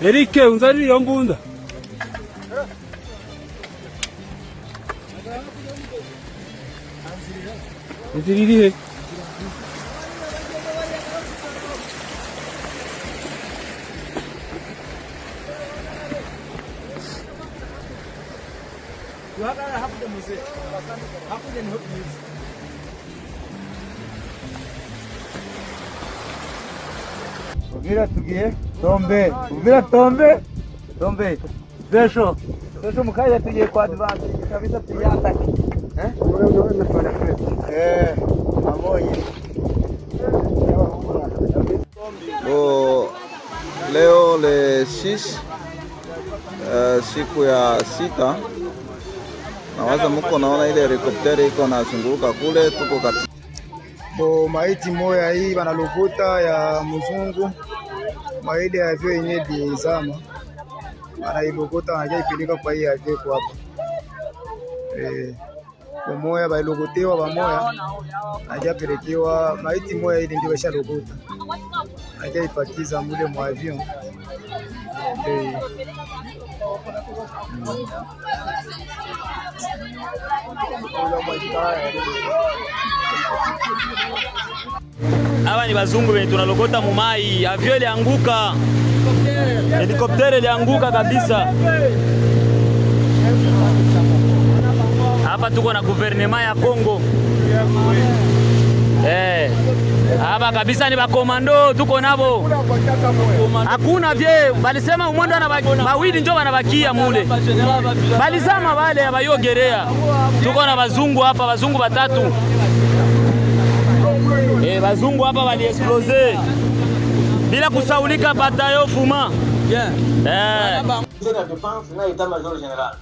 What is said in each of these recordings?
Eric, unzali yambunda. Nziririhe. Uvira tugiye Tombe, Uvira Tombe, Tombe, Vesho mkaya tugiye kwa advance kabisa tuyata. Pamoja. Leo le 6 siku ya sita, nawaza mko naona ile helikopteri iko nazunguka kule, tuko katika maiti moya hii banalokota ya mzungu maili ya vyo yenye bizama banailokota wanajaipeleka kwa hii avyo kwa hapa moya bailokotewa bamoya najapelekewa maiti moya ili ndio bashalokota najaipakiza mule mwa avion Hawa ni bazungu wenye tunalokota mumai, avyo ilianguka, helikoptere ilianguka kabisa. Hapa tuko na guvernema ya Kongo. Hapa kabisa ni bakomando tuko nabo. Hakuna vye, balisema umwendo na bawili njo banabakia mule. Balizama wale abayogerea. Tuko na bazungu hapa, bazungu batatu. Bazungu hapa wali explose. Bila kusaulika batayo fuma. La défense na état-major général.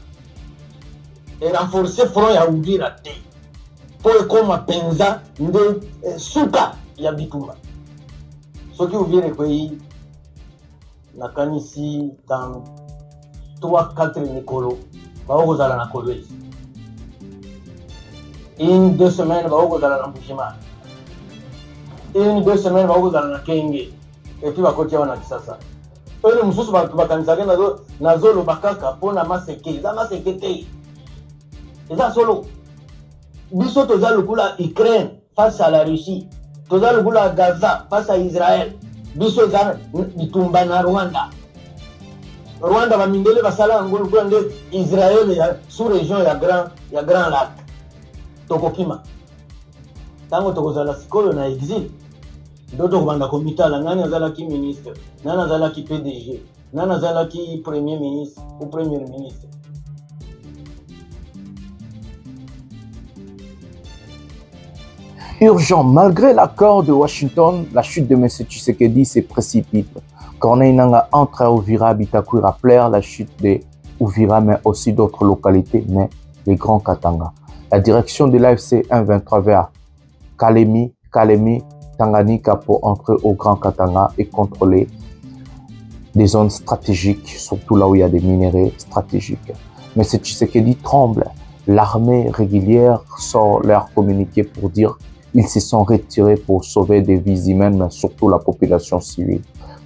Et renforcer front ya Uvira te. Pour koma penza nde suka ya Bitumba. Soki Uvira kwei na kanisi dans 3-4 Nikolo baokozala na Kolwezi. 1-2 semaines baokozala na Mbushima. 1-2 semaines baokozala na Kenge. Et puis bakotia wana Kisasa. Eux mususu bakanisaka nazo lo bakaka pona maseke za maseke te. Eza solo biso toza lokula Ukraine face à la Russie, toza lokula Gaza face à Israël, biso za Bitumba na Rwanda. Rwanda bamindele basala ngolo kwa nde Israël ya sous région ya Grand Lac. Tokokima. Tango tokozala sikolo na exil. Ndoto kubanda komitala nani azalaki ministre, nani azalaki PDG, nani azalaki premier ministre ou premier ministre. Urgent, malgré l'accord de Washington, la chute de M. Tshisekedi se précipite. Corneille Nangaa entre à Uvira, Bitakwira plaire la chute de Uvira, mais aussi d'autres localités, mais les Grands Katanga. La direction de l'AFC 123 vers Kalemi, Tanganyika pour entrer au Grand Katanga et contrôler des zones stratégiques, surtout là où il y a des minerais stratégiques. Mais M. Tshisekedi tremble. L'armée régulière sort leur communiqué pour dire qu'ils se sont retirés pour sauver des vies humaines, mais surtout la population civile.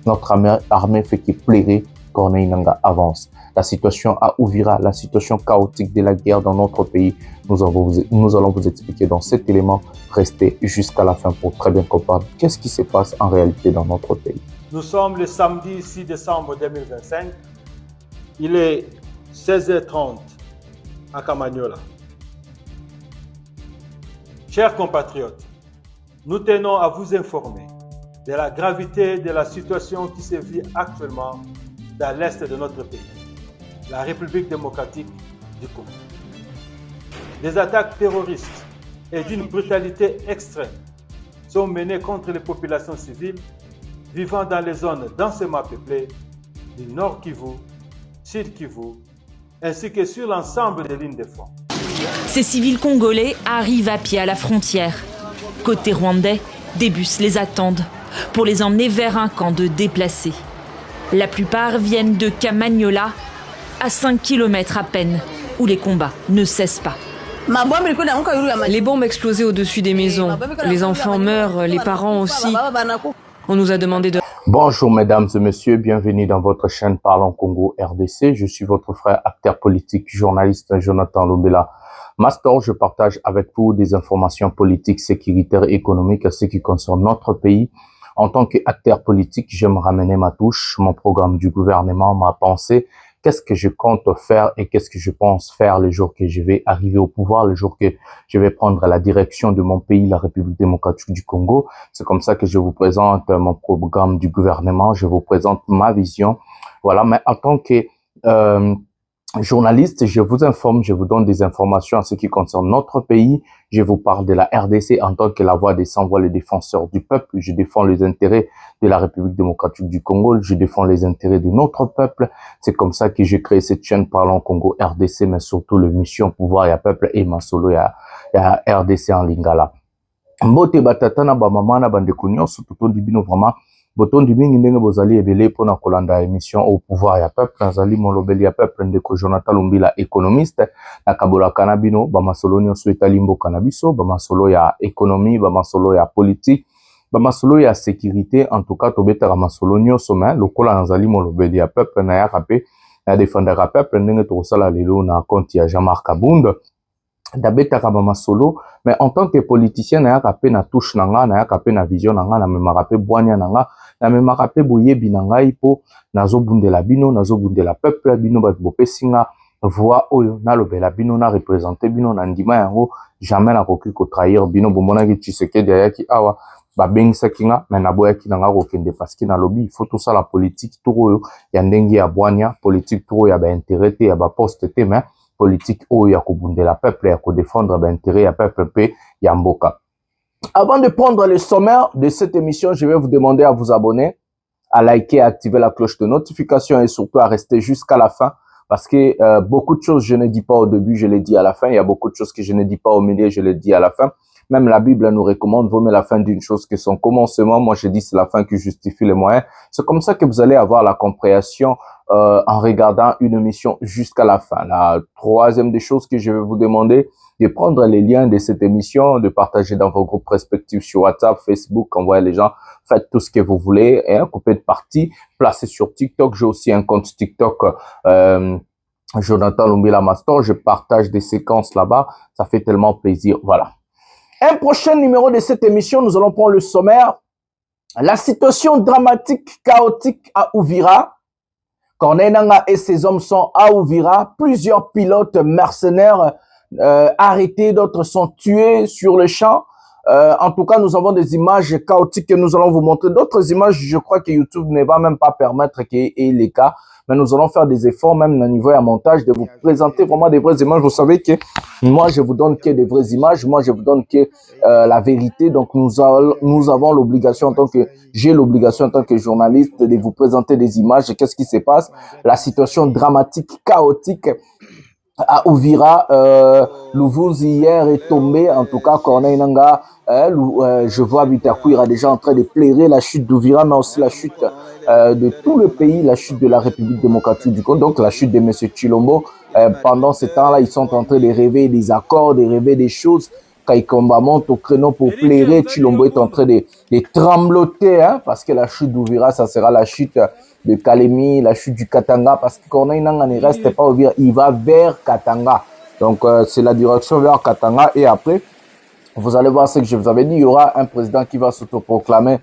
Notre armée fait que pleurer, Corneille Nangaa avance. La situation à Uvira, la situation chaotique de la guerre dans notre pays, nous allons vous expliquer dans cet élément. Restez jusqu'à la fin pour très bien comprendre qu'est-ce qui se passe en réalité dans notre pays. Nous sommes le samedi 6 décembre 2025. Il est 16h30 à Kamanyola. Chers compatriotes, nous tenons à vous informer de la gravité de la situation qui se vit actuellement dans l'est de notre pays, la République démocratique du Congo. Des attaques terroristes et d'une brutalité extrême sont menées contre les populations civiles vivant dans les zones densément peuplées du Nord Kivu, Sud Kivu, ainsi que sur l'ensemble des lignes de front. Ces civils congolais arrivent à pied à la frontière. Côté rwandais, des bus les attendent pour les emmener vers un camp de déplacés. La plupart viennent de Kamanyola, à 5 km à peine, où les combats ne cessent pas. Les bombes explosaient au-dessus des maisons. Les enfants meurent, les parents aussi. On nous a demandé de... Bonjour mesdames et messieurs, bienvenue dans votre chaîne Parlons Congo RDC. Je suis votre frère, acteur politique, journaliste Jonathan Lumbila Mastor. Je partage avec vous des informations politiques, sécuritaires et économiques à ce qui concerne notre pays. En tant qu'acteur politique, j'aime ramener ma touche, mon programme du gouvernement, ma pensée. Qu'est-ce que je compte faire et qu'est-ce que je pense faire le jour que je vais arriver au pouvoir, le jour que je vais prendre la direction de mon pays, la République démocratique du Congo. C'est comme ça que je vous présente mon programme du gouvernement, je vous présente ma vision. Voilà, mais en tant que journaliste, je vous informe, je vous donne des informations en ce qui concerne notre pays. Je vous parle de la RDC en tant que la voix des sans-voix, les défenseurs du peuple. Je défends les intérêts de la République démocratique du Congo. Je défends les intérêts de notre peuple. C'est comme ça que j'ai créé cette chaîne Parlons Congo RDC, mais surtout le mission pouvoir et peuple et ma solo ya RDC en lingala. Mbote batatana ba mama na bandeko nyonso totondi bino vraiment botondi mingi ndenge bozali ebele pona kolanda émission au pouvoir ya peuple nazali molobeli ya peuple ndeko Jonathan Lumbila économiste na kabola kanabino ba masolo nyonso etali mboka na biso ba masolo ya économie ba masolo ya politique ba masolo ya sécurité en tout cas tobetaka masolo nyonso mais lokola nazali molobeli ya peuple na ya rapé na défendaka peuple ndenge tokosala lelo na compte ya Jean-Marc Kabund dabetaka ba masolo mais en tant que politicien na ya rapé na touche nanga na ya rapé na vision nanga na mema rapé boanya nanga na mema rapé boyebi nanga ipo nazobundela bino nazobundela peuple bino ba bopesinga voix oyo na lobela bino na représenter bino na ndima yango jamais na koki ko trahir bino bomona ki Tshisekedi ayaki awa ba bengisaki nga mais na boyaki nanga ko kende parce que na lobby il faut tout ça la politique tout oyo ya ndenge ya boanya politique tout ya ba intérêt ya ba poste te mais politique ou ya kobundela peuple ya ko défendre l'intérêt ya peuple pe ya mboka. Avant de prendre le sommaire de cette émission, je vais vous demander à vous abonner, à liker, à activer la cloche de notification et surtout à rester jusqu'à la fin parce que beaucoup de choses je ne dis pas au début, je les dis à la fin. Il y a beaucoup de choses que je ne dis pas au milieu, je les dis à la fin. Même la Bible nous recommande, vaut mieux la fin d'une chose que son commencement. Moi, je dis c'est la fin qui justifie les moyens. C'est comme ça que vous allez avoir la compréhension en regardant une émission jusqu'à la fin. La troisième des choses que je vais vous demander, de prendre les liens de cette émission, de partager dans vos groupes respectifs sur WhatsApp, Facebook, envoyer les gens, faites tout ce que vous voulez, et un coupé de partie, placez sur TikTok. J'ai aussi un compte TikTok, Jonathan Lumbila Mastor. Je partage des séquences là-bas. Ça fait tellement plaisir. Voilà. Un prochain numéro de cette émission, nous allons prendre le sommaire. La situation dramatique, chaotique à Uvira. Corneille Nangaa et ses hommes sont à Uvira. Plusieurs pilotes mercenaires arrêtés, d'autres sont tués sur le champ. En tout cas, nous avons des images chaotiques que nous allons vous montrer. D'autres images, je crois que YouTube ne va même pas permettre qu'il y ait les cas. Mais nous allons faire des efforts, même au niveau à montage, de vous présenter vraiment des vraies images. Vous savez que moi, je vous donne que des vraies images. Moi, je vous donne que la vérité. Donc, nous avons l'obligation en tant que, j'ai l'obligation en tant que journaliste de vous présenter des images. Qu'est-ce qui se passe? La situation dramatique, chaotique à Uvira. Louvouzi hier est tombé. En tout cas, Corneille Nangaa, je vois Bitakwira déjà en train de plairer la chute d'Uvira, mais aussi la chute de tout le pays, la chute de la République démocratique du Congo, donc la chute de M. Tshilombo. Pendant ce temps-là, ils sont en train de rêver des accords, de rêver des choses. Kaikomba monte au créneau pour plairer. Tshilombo est en train de trembloter, hein, parce que la chute d'Uvira, ça sera la chute de Kalemi, la chute du Katanga, parce que Corneille Nangaa ne reste pas au Uvira, il va vers Katanga. Donc, c'est la direction vers Katanga. Et après, vous allez voir ce que je vous avais dit, il y aura un président qui va s'autoproclamer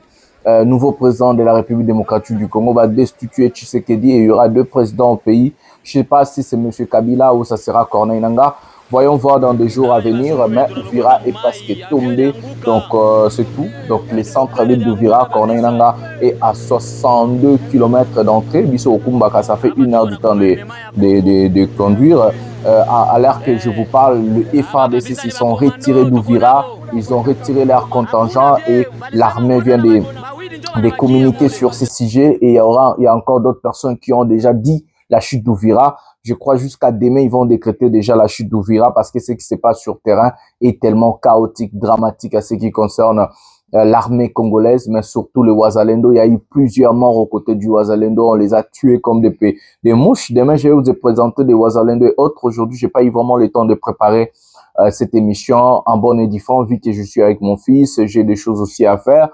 nouveau président de la République démocratique du Congo, va destituer Tshisekedi et il y aura deux présidents au pays. Je ne sais pas si c'est M. Kabila ou ça sera Corneille Nangaa. Voyons voir dans des jours à venir, mais Uvira est presque tombé, donc c'est tout. Donc les centres-villes d'Uvira, Corneille Nangaa est à 62 km d'entrée. Biso Okumbaka, ça fait 1 heure du temps de conduire. À l'heure que je vous parle, le FARDC se sont retirés d'Uvira, ils ont retiré leur contingent et l'armée vient de communiquer sur ces sujets et il y a encore d'autres personnes qui ont déjà dit la chute d'Uvira. Je crois jusqu'à demain, ils vont décréter déjà la chute d'Uvira parce que ce qui se passe sur terrain est tellement chaotique, dramatique à ce qui concerne l'armée congolaise, mais surtout le Wazalendo. Il y a eu plusieurs morts aux côtés du Wazalendo. On les a tués comme des mouches. Demain, je vais vous présenter des Wazalendo et autres. Aujourd'hui, j'ai pas eu vraiment le temps de préparer cette émission en bonne et due forme, vu que je suis avec mon fils. J'ai des choses aussi à faire.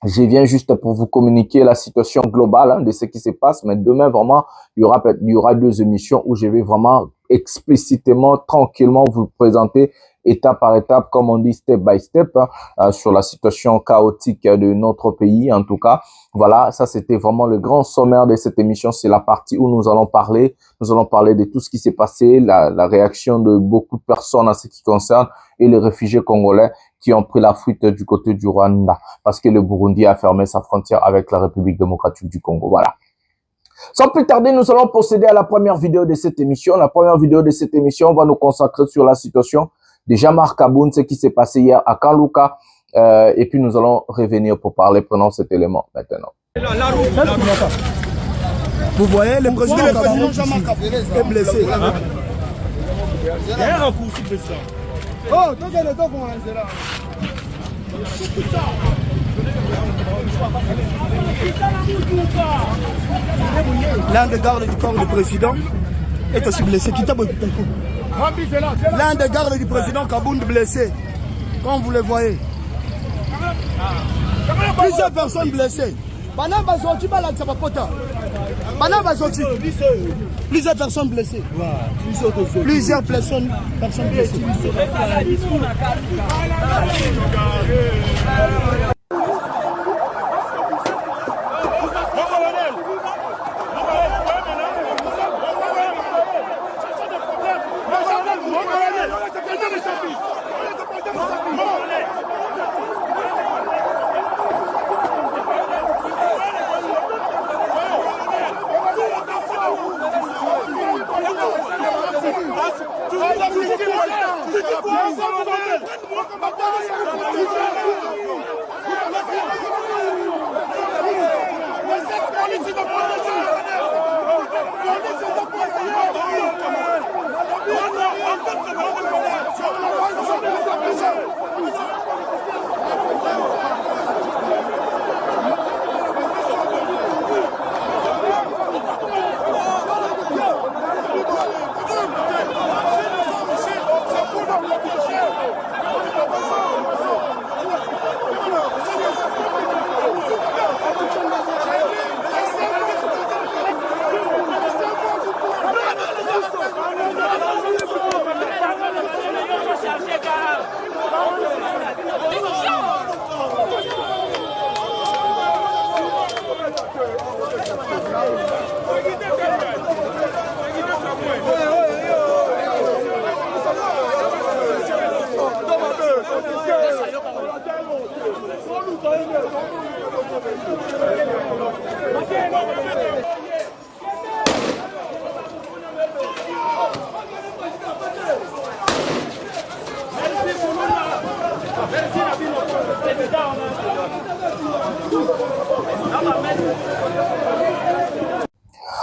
Je viens juste pour vous communiquer la situation globale hein, de ce qui se passe. Mais demain, vraiment, il y aura 2 émissions où je vais vraiment explicitement, tranquillement vous présenter étape par étape, comme on dit, step by step, hein, sur la situation chaotique de notre pays. En tout cas, voilà, ça c'était vraiment le grand sommaire de cette émission. C'est la partie où nous allons parler de tout ce qui s'est passé, la réaction de beaucoup de personnes à ce qui concerne et les réfugiés congolais qui ont pris la fuite du côté du Rwanda parce que le Burundi a fermé sa frontière avec la République démocratique du Congo. Voilà. Sans plus tarder, nous allons procéder à la première vidéo de cette émission. La première vidéo de cette émission va nous consacrer sur la situation de Jean-Marc Kabound, ce qui s'est passé hier à Kanluka. Et puis nous allons revenir pour parler, prenons cet élément maintenant. Vous voyez, le président Jean-Marc Kabound est blessé. Il y a un raccourci président. Oh, donc il y a le temps qu'on est là. L'un des gardes du corps du président est aussi blessé. L'un des gardes du président Kabound blessé, comme vous le voyez. Plusieurs personnes blessées. Plusieurs personnes blessées. Plusieurs personnes blessées.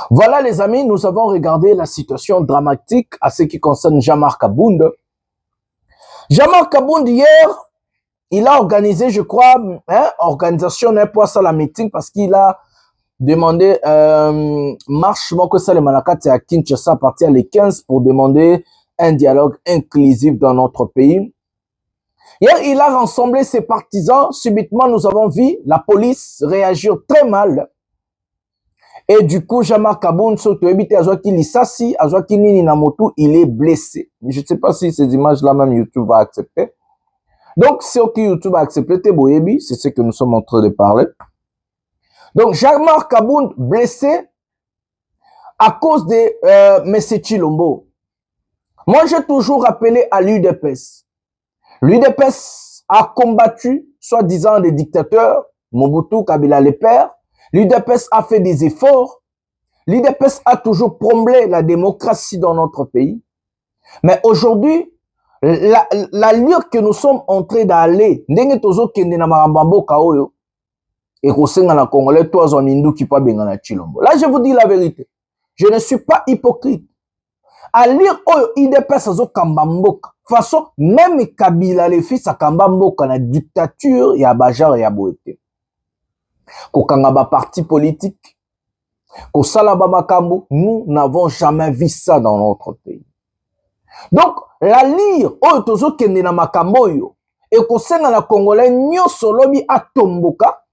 Voilà les amis, nous avons regardé la situation dramatique à ce qui concerne Jean-Marc Kabound. Jean-Marc Kabound hier, il a organisé, je crois, organisation d'un poids à la meeting parce qu'il a demandé marche que ça les Malakati à Kinshasa à partir les 15 pour demander un dialogue inclusif dans notre pays. Hier, il a rassemblé ses partisans. Subitement, nous avons vu la police réagir très mal. Et du coup, Jean-Marc Kabound, il est blessé. Je ne sais pas si ces images-là, même YouTube va accepter. Donc, ce que YouTube a accepté, c'est ce que nous sommes en train de parler. Donc, Jean-Marc Kabound blessé à cause de M. Chilombo. Moi, j'ai toujours appelé à l'UDPS. L'UDPS a combattu, soi-disant, des dictateurs, Mobutu, Kabila, les pères. L'UDPS a fait des efforts. L'UDPS a toujours promené la démocratie dans notre pays. Mais aujourd'hui, l'allure que nous sommes en train d'aller, là, je vous dis la vérité. Je ne suis pas hypocrite. À lire l'UDPS azo kambamboka. De toute façon, même Kabila, les fils, à kambamboka, la dictature, il y a bajar et il y a boete. Kokangaba parti politique, Kosalaba makambo, nous n'avons jamais vu ça dans notre pays. Donc, la lire, tozo kende na makambo yo, et kosenga na Congolais, nyo solobi atomboka,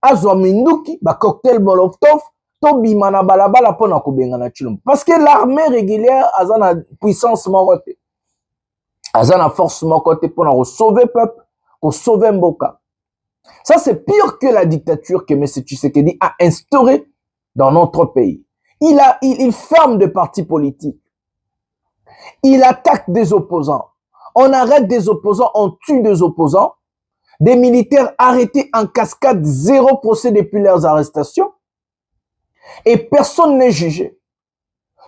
azwa minduki ba cocktail molotov to bimana balabala pona kobenga na Chilombo parce que l'armée régulière a na puissance moko te aza na force moko te pona ko sauver peuple ko sauver mboka. Ça c'est pire que la dictature que M. Tshisekedi a instaurée dans notre pays. Il ferme des partis politiques. Il attaque des opposants. On arrête des opposants, on tue des opposants. Des militaires arrêtés en cascade, 0 procès depuis leurs arrestations. Et personne n'est jugé.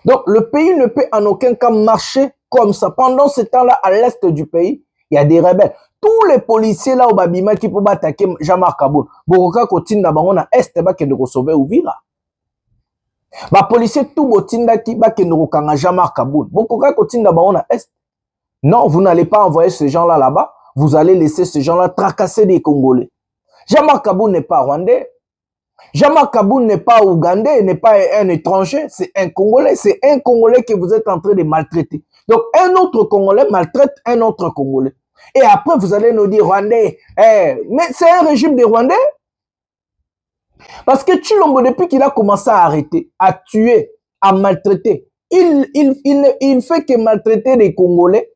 Donc le pays ne peut en aucun cas marcher comme ça. Pendant ce temps-là, à l'est du pays, il y a des rebelles. Tous les policiers là au Babima qui peuvent attaquer Jean-Marc Kaboul. Bokoka kotinda bango na est ba kende ko sauver Uvira. Ba policier tout botinda ki ba kende ko kanga Jean-Marc Kaboul. Bokoka kotinda bango na est. Non, vous n'allez pas envoyer ces gens-là là-bas. Vous allez laisser ces gens-là tracasser des Congolais. Jean-Marc Kaboul n'est pas rwandais. Jean-Marc Kaboul n'est pas ougandais, n'est pas un étranger. C'est un Congolais. C'est un Congolais que vous êtes en train de maltraiter. Donc un autre Congolais maltraite un autre Congolais. Et après, vous allez nous dire Rwandais. Mais c'est un régime des Rwandais. Parce que Tshilombo, depuis qu'il a commencé à arrêter, à tuer, à maltraiter, il fait que maltraiter les Congolais,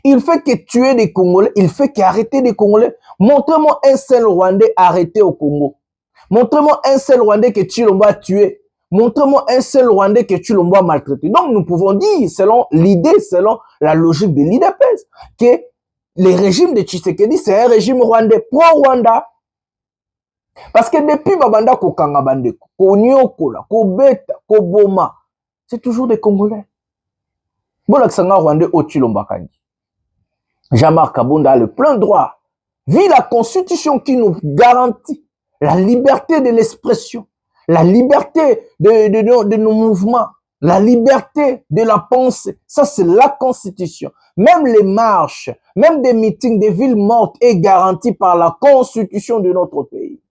il fait que tuer des Congolais, il fait qu'arrêter des Congolais. Montrez-moi un seul Rwandais arrêté au Congo. Montrez-moi un seul Rwandais que Tshilombo a tué. Montrez-moi un seul Rwandais que Tshilombo a maltraité. Donc, nous pouvons dire, selon l'idée, selon la logique de l'IDPS, que le régime de Tshisekedi, c'est un régime rwandais, pro-Rwanda. Parce que depuis Babanda Kokanga Bandeko, Konyokola, Kobeta, Koboma, c'est toujours des Congolais. Bon, l'accent rwandais au Tshilombo Kandi. Jean-Marc Kabunda a le plein droit, vu la constitution qui nous garantit la liberté de l'expression, la liberté de nos mouvements, la liberté de la pensée. Ça, c'est la constitution. Même les marches, même des meetings des villes mortes est garanti par la constitution de notre pays.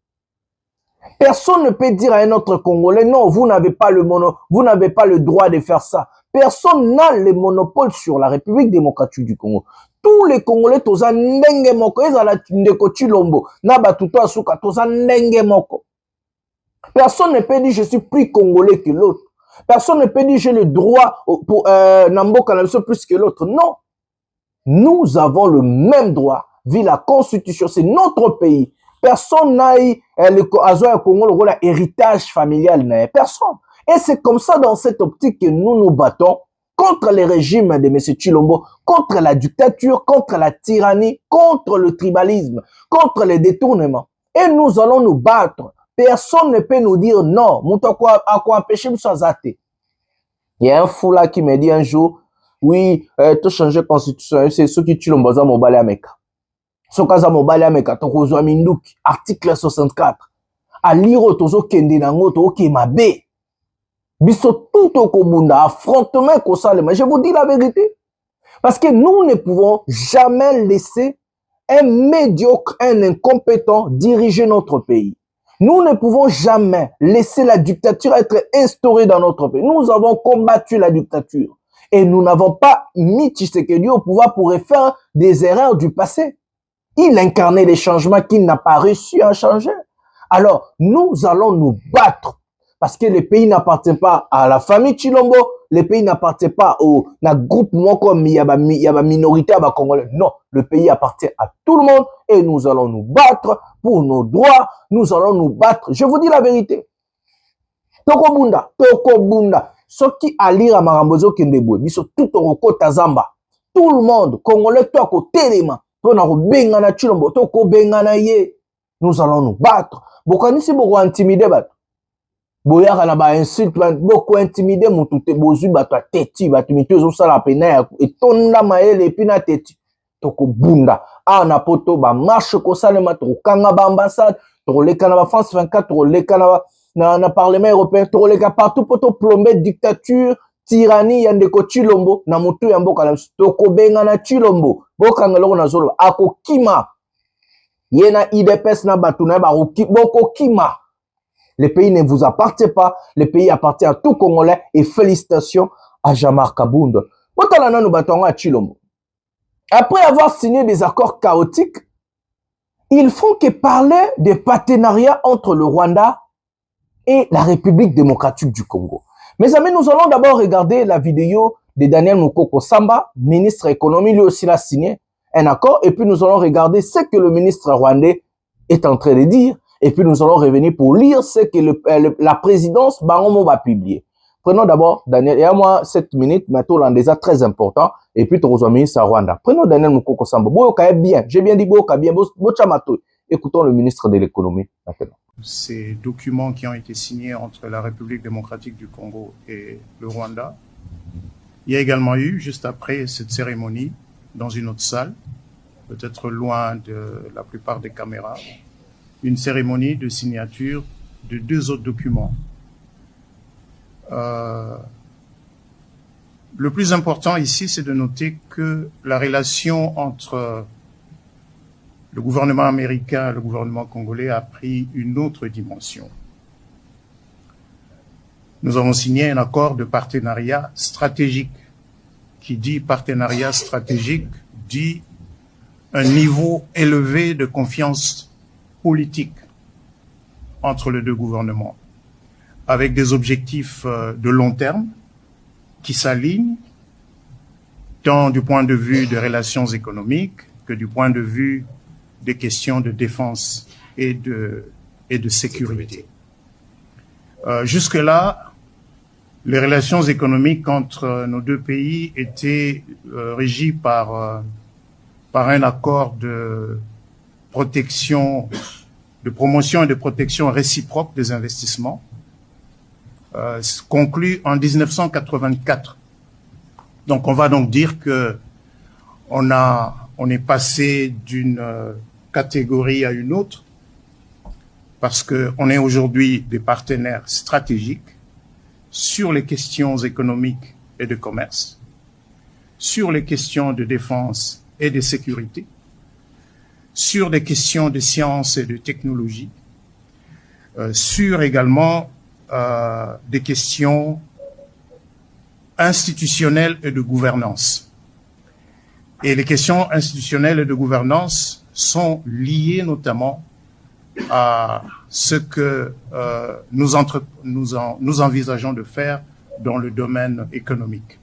Personne ne peut dire à un autre Congolais, non, vous n'avez pas le droit de faire ça. Personne n'a le monopole sur la République démocratique du Congo. Tous les Congolais, toza ndenge moko, ezala ndeko Tshilombo, na batuto asuka, toza ndenge moko. Personne ne peut dire je suis plus Congolais que l'autre. Personne ne peut dire j'ai le droit pour Namboka plus que l'autre. Non. Nous avons le même droit, vu la constitution, c'est notre pays. Personne n'a eu le Congo, le rôle héritage familial, personne. Et c'est comme ça dans cette optique que nous nous battons contre les régimes de M. Tshilombo, contre la dictature, contre la tyrannie, contre le tribalisme, contre les détournements. Et nous allons nous battre. Personne ne peut nous dire non. À quoi empêcher M. Zate. Il y a un fou là qui me dit un jour, oui, tu changer la constitution, c'est ceux qui tuent le Mbaza Mobale Ameka. Sokaza Mobale Ameka, Tokozo Minduki, article 64. À lire Tozo Kende Nango, Toke Mabe. Biso tout au Kobunda, affrontement Kosalema. Je vous dis la vérité. Parce que nous ne pouvons jamais laisser un médiocre, un incompétent diriger notre pays. Nous ne pouvons jamais laisser la dictature être instaurée dans notre pays. Nous avons combattu la dictature. Et nous n'avons pas mis Tshisekedi au pouvoir pour faire des erreurs du passé. Il incarnait les changements qu'il n'a pas réussi à changer. Alors, nous allons nous battre. Parce que le pays n'appartient pas à la famille Tshilombo, le pays n'appartient pas au groupement comme il y a une minorité à Congolais. Non, le pays appartient à tout le monde et nous allons nous battre pour nos droits. Nous allons nous battre. Je vous dis la vérité. Tokobunda. Soki alira marambozo kendebwe, biso tout oroko tazamba. Tout le monde, Congolais, toi ko telema, to na ko benga na Tshilombo, to ko benga na ye. Nous allons nous battre. Bokanisi boko intimider bato. Boyaka na ba insulte, boko intimider mutute bozu bato a teti, bato mitezo sala pena et tonda maele pina teti. To ko bunda. Na poto ba marche ko salema to kanga ba ambassade, to leka na ba France 24, to leka na parlement européen, to leka partout poto plomber dictature, tyrannie yandeko Tshilombo na mutu ya mboka na to ko benga na Tshilombo. Boka ngalo na zolo akokima. Yena IDPS na batu na ba boko kima. Le pays ne vous appartient pas, le pays appartient à tout Congolais et félicitations à Jean-Marc Kabunda. Après avoir signé des accords chaotiques, ils font que parler des partenariats entre le Rwanda et la République démocratique du Congo. Mes amis, nous allons d'abord regarder la vidéo de Daniel Mukoko Samba, ministre économie, lui aussi l'a signé un accord, et puis nous allons regarder ce que le ministre rwandais est en train de dire, et puis nous allons revenir pour lire ce que la présidence Bangomo va publier. Prenons d'abord Daniel, et à moi 7 minutes, maintenant l'un des très important, et puis tu rejoins le ministre Rwanda. Prenons Daniel Mukoko Samba. Boyoka est bien, j'ai bien dit Boyoka bien, Bochamato. Écoutons le ministre de l'économie maintenant. Ces documents qui ont été signés entre la République démocratique du Congo et le Rwanda. Il y a également eu, juste après cette cérémonie, dans une autre salle, peut-être loin de la plupart des caméras, une cérémonie de signature de 2 autres documents. Le plus important ici, c'est de noter que la relation entre le gouvernement américain et le gouvernement congolais a pris une autre dimension. Nous avons signé un accord de partenariat stratégique. Qui dit partenariat stratégique dit un niveau élevé de confiance politique entre les 2 gouvernements, avec des objectifs de long terme qui s'alignent tant du point de vue des relations économiques que du point de vue des questions de défense et de sécurité. Jusque-là, les relations économiques entre nos 2 pays étaient régies par un accord de protection, de promotion et de protection réciproque des investissements, conclu en 1984. Donc, on va donc dire que on est passé d'une catégorie à une autre, parce que on est aujourd'hui des partenaires stratégiques sur les questions économiques et de commerce, sur les questions de défense et de sécurité, sur des questions de sciences et de technologie, sur également des questions institutionnelles et de gouvernance. Et les questions institutionnelles et de gouvernance sont liées notamment à ce que nous envisageons de faire dans le domaine économique.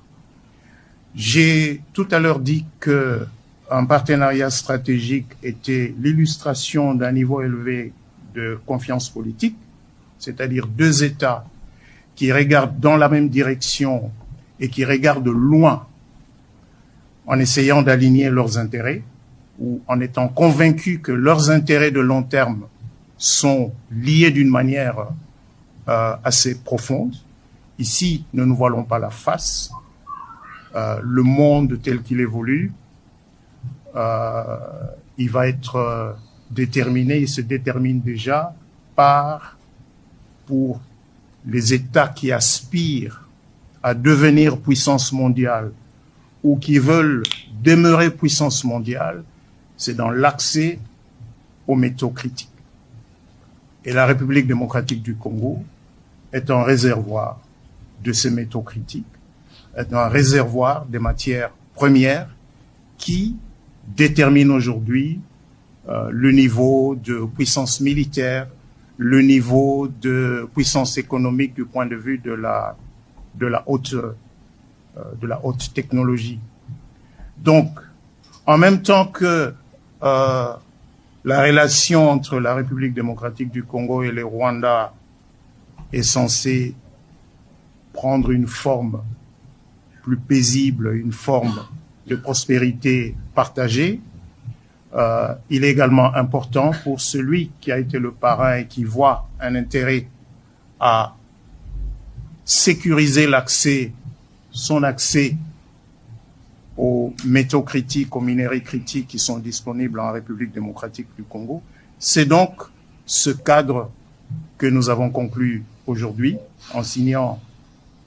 J'ai tout à l'heure dit que un partenariat stratégique était l'illustration d'un niveau élevé de confiance politique, c'est-à-dire 2 États qui regardent dans la même direction et qui regardent loin en essayant d'aligner leurs intérêts ou en étant convaincus que leurs intérêts de long terme sont liés d'une manière assez profonde. Ici, ne nous voilons pas la face. Le monde tel qu'il évolue, il va être déterminé, il se détermine déjà pour les États qui aspirent à devenir puissance mondiale ou qui veulent demeurer puissance mondiale, c'est dans l'accès aux métaux critiques. Et la République démocratique du Congo est un réservoir de ces métaux critiques, est un réservoir des matières premières qui détermine aujourd'hui le niveau de puissance militaire, le niveau de puissance économique du point de vue de la haute technologie. Donc, en même temps que la relation entre la République démocratique du Congo et le Rwanda est censée prendre une forme plus paisible, une forme de prospérité partagée, il est également important pour celui qui a été le parrain et qui voit un intérêt à sécuriser son accès aux métaux critiques, aux minerais critiques qui sont disponibles en République démocratique du Congo. C'est donc ce cadre que nous avons conclu aujourd'hui en signant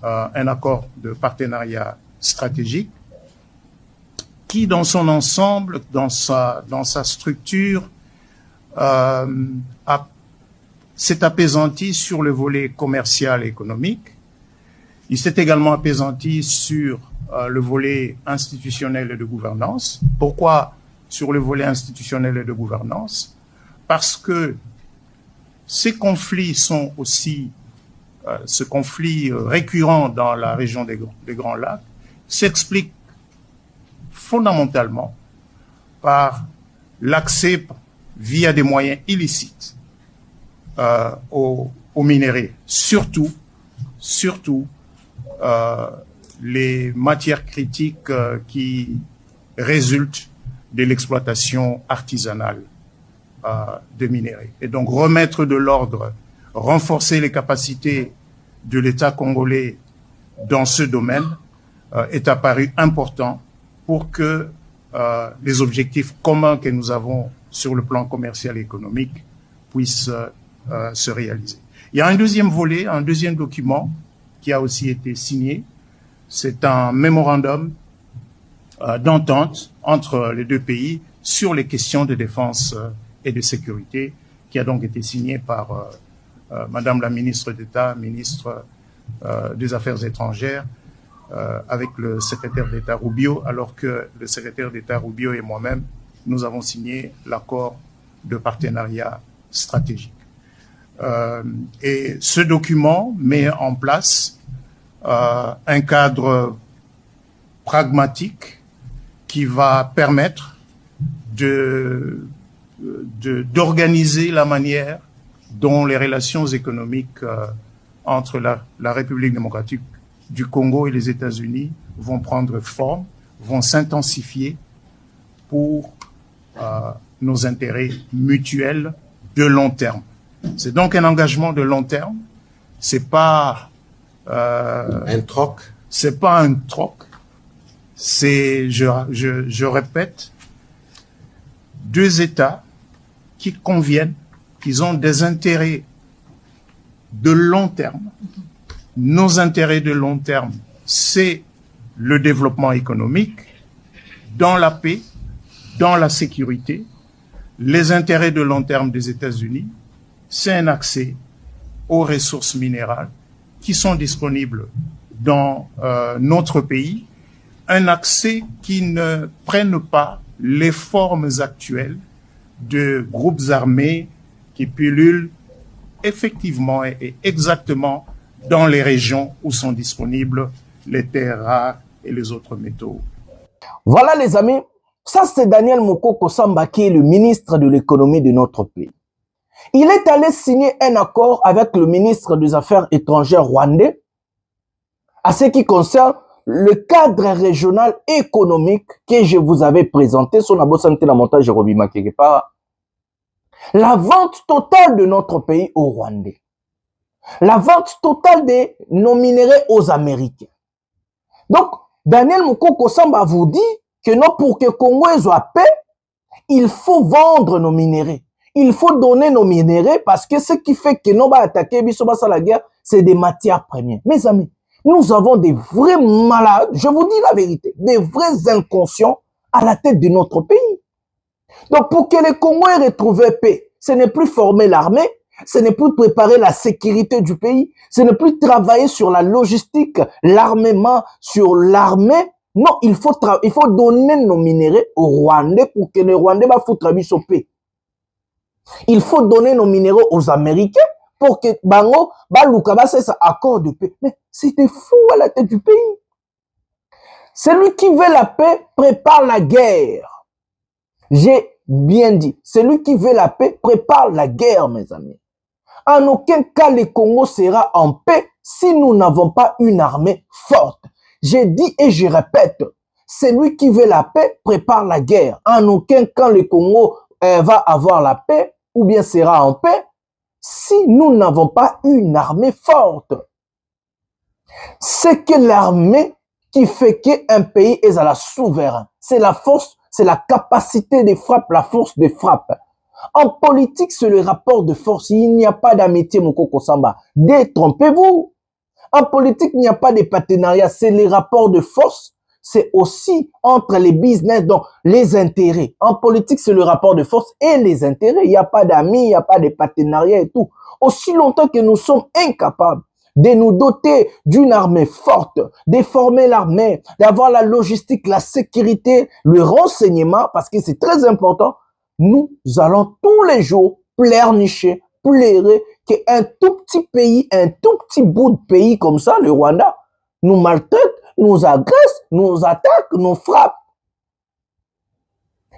un accord de partenariat stratégique qui, dans son ensemble, dans sa structure, s'est apaisanti sur le volet commercial et économique. Il s'est également apaisanti sur le volet institutionnel et de gouvernance. Pourquoi sur le volet institutionnel et de gouvernance? parce que ces conflits sont aussi, ce conflit récurrent dans la région des Grands Lacs s'explique fondamentalement par l'accès via des moyens illicites aux minerais, surtout les matières critiques qui résultent de l'exploitation artisanale de minerais. Et donc remettre de l'ordre, renforcer les capacités de l'État congolais dans ce domaine est apparu important pour que les objectifs communs que nous avons sur le plan commercial et économique puissent se réaliser. Il y a un deuxième volet, un deuxième document qui a aussi été signé. C'est un mémorandum d'entente entre les deux pays sur les questions de défense et de sécurité, qui a donc été signé par Madame la ministre d'État, ministre des Affaires étrangères, avec le secrétaire d'État Rubio, alors que le secrétaire d'État Rubio et moi-même, nous avons signé l'accord de partenariat stratégique. Et ce document met en place un cadre pragmatique qui va permettre d'organiser la manière dont les relations économiques entre la République démocratique du Congo et les États-Unis vont prendre forme, vont s'intensifier pour nos intérêts mutuels de long terme. C'est donc un engagement de long terme. C'est pas un troc. C'est pas un troc. C'est, je répète, deux États qui conviennent, qui ont des intérêts de long terme. Nos intérêts de long terme, c'est le développement économique, dans la paix, dans la sécurité. Les intérêts de long terme des États-Unis, c'est un accès aux ressources minérales qui sont disponibles dans notre pays, un accès qui ne prenne pas les formes actuelles de groupes armés qui pullulent effectivement et exactement dans les régions où sont disponibles les terres rares et les autres métaux. Voilà les amis, ça c'est Daniel Mokoko Samba qui est le ministre de l'économie de notre pays. Il est allé signer un accord avec le ministre des Affaires étrangères rwandais à ce qui concerne le cadre régional économique que je vous avais présenté sur la santé la montage Robima quelque part. La vente totale de notre pays aux Rwandais. La vente totale de nos minéraux aux Américains. Donc, Daniel Mokoko Samba vous dit que non, pour que Congo soit paix, il faut vendre nos minéraux. Il faut donner nos minéraux parce que ce qui fait que nous va attaquer la guerre, c'est des matières premières. Mes amis, nous avons des vrais malades, je vous dis la vérité, des vrais inconscients à la tête de notre pays. Donc, pour que les Congolais retrouvent paix, ce n'est plus former l'armée, ce n'est plus préparer la sécurité du pays, ce n'est plus travailler sur la logistique, l'armement, sur l'armée. Non, il faut donner nos minéraux aux Rwandais pour que les Rwandais va foutre la paix. Il faut donner nos minéraux aux Américains pour que Bango, Baluka, c'est ça, accord de paix. Mais c'était fou à la tête du pays. Celui qui veut la paix prépare la guerre. J'ai bien dit, celui qui veut la paix prépare la guerre, mes amis. En aucun cas, le Congo sera en paix si nous n'avons pas une armée forte. J'ai dit et je répète, celui qui veut la paix prépare la guerre. En aucun cas, le Congo va avoir la paix ou bien sera en paix si nous n'avons pas une armée forte. C'est que l'armée qui fait qu'un pays est à la souverain. C'est la force, c'est la capacité de frappe, la force de frappe. En politique, c'est le rapport de force. Il n'y a pas d'amitié, Mokoko Samba. Détrompez-vous. En politique, il n'y a pas de partenariat. C'est les rapports de force. C'est aussi entre les business, donc les intérêts. En politique, c'est le rapport de force et les intérêts. Il n'y a pas d'amis, il n'y a pas de partenariat et tout. Aussi longtemps que nous sommes incapables de nous doter d'une armée forte, de former l'armée, d'avoir la logistique, la sécurité, le renseignement, parce que c'est très important. nous allons tous les jours pleurnicher, pleurer qu'un tout petit pays, un tout petit bout de pays comme ça, le Rwanda, nous maltraite, nous agresse, nous attaque, nous frappe.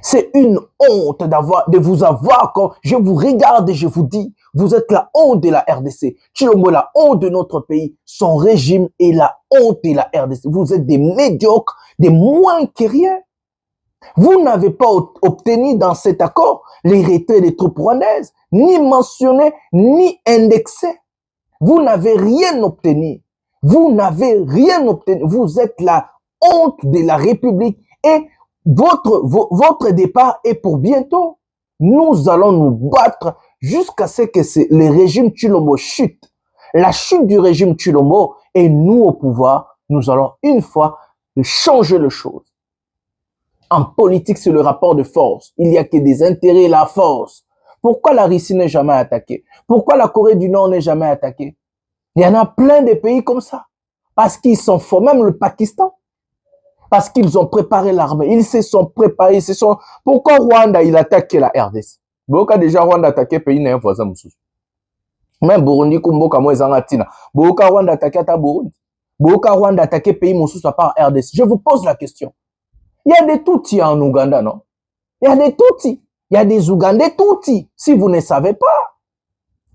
C'est une honte de vous avoir quand je vous regarde et je vous dis, vous êtes la honte de la RDC. Tshilombo, la honte de notre pays. Son régime est la honte de la RDC. Vous êtes des médiocres, des moins que rien. Vous n'avez pas obtenu dans cet accord les retraits des troupes rwandaises, ni mentionné, ni indexé. Vous n'avez rien obtenu. Vous n'avez rien obtenu. Vous êtes la honte de la République et votre départ est pour bientôt. Nous allons nous battre jusqu'à ce que le régime Tshilombo chute. La chute du régime Tshilombo et nous au pouvoir, nous allons une fois changer les choses. En politique, c'est le rapport de force. Il n'y a que des intérêts et la force. Pourquoi la Russie n'est jamais attaquée? Pourquoi la Corée du Nord n'est jamais attaquée? Il y en a plein de pays comme ça. Parce qu'ils sont forts, même le Pakistan. Parce qu'ils ont préparé l'armée. Ils se sont préparés. Pourquoi Rwanda, il attaque la RDC? Pourquoi déjà Rwanda attaqué pays n'est un voisin moussous? Même Burundi, Kumboka, moi, Zangatina. Pourquoi Rwanda attaqué à Burundi? Pourquoi Rwanda attaqué pays moussous à part RDC? Je vous pose la question. Il y a des Tutsis en Ouganda, non? Il y a des Tutsis. Il y a des Ougandais Tutsis, si vous ne savez pas.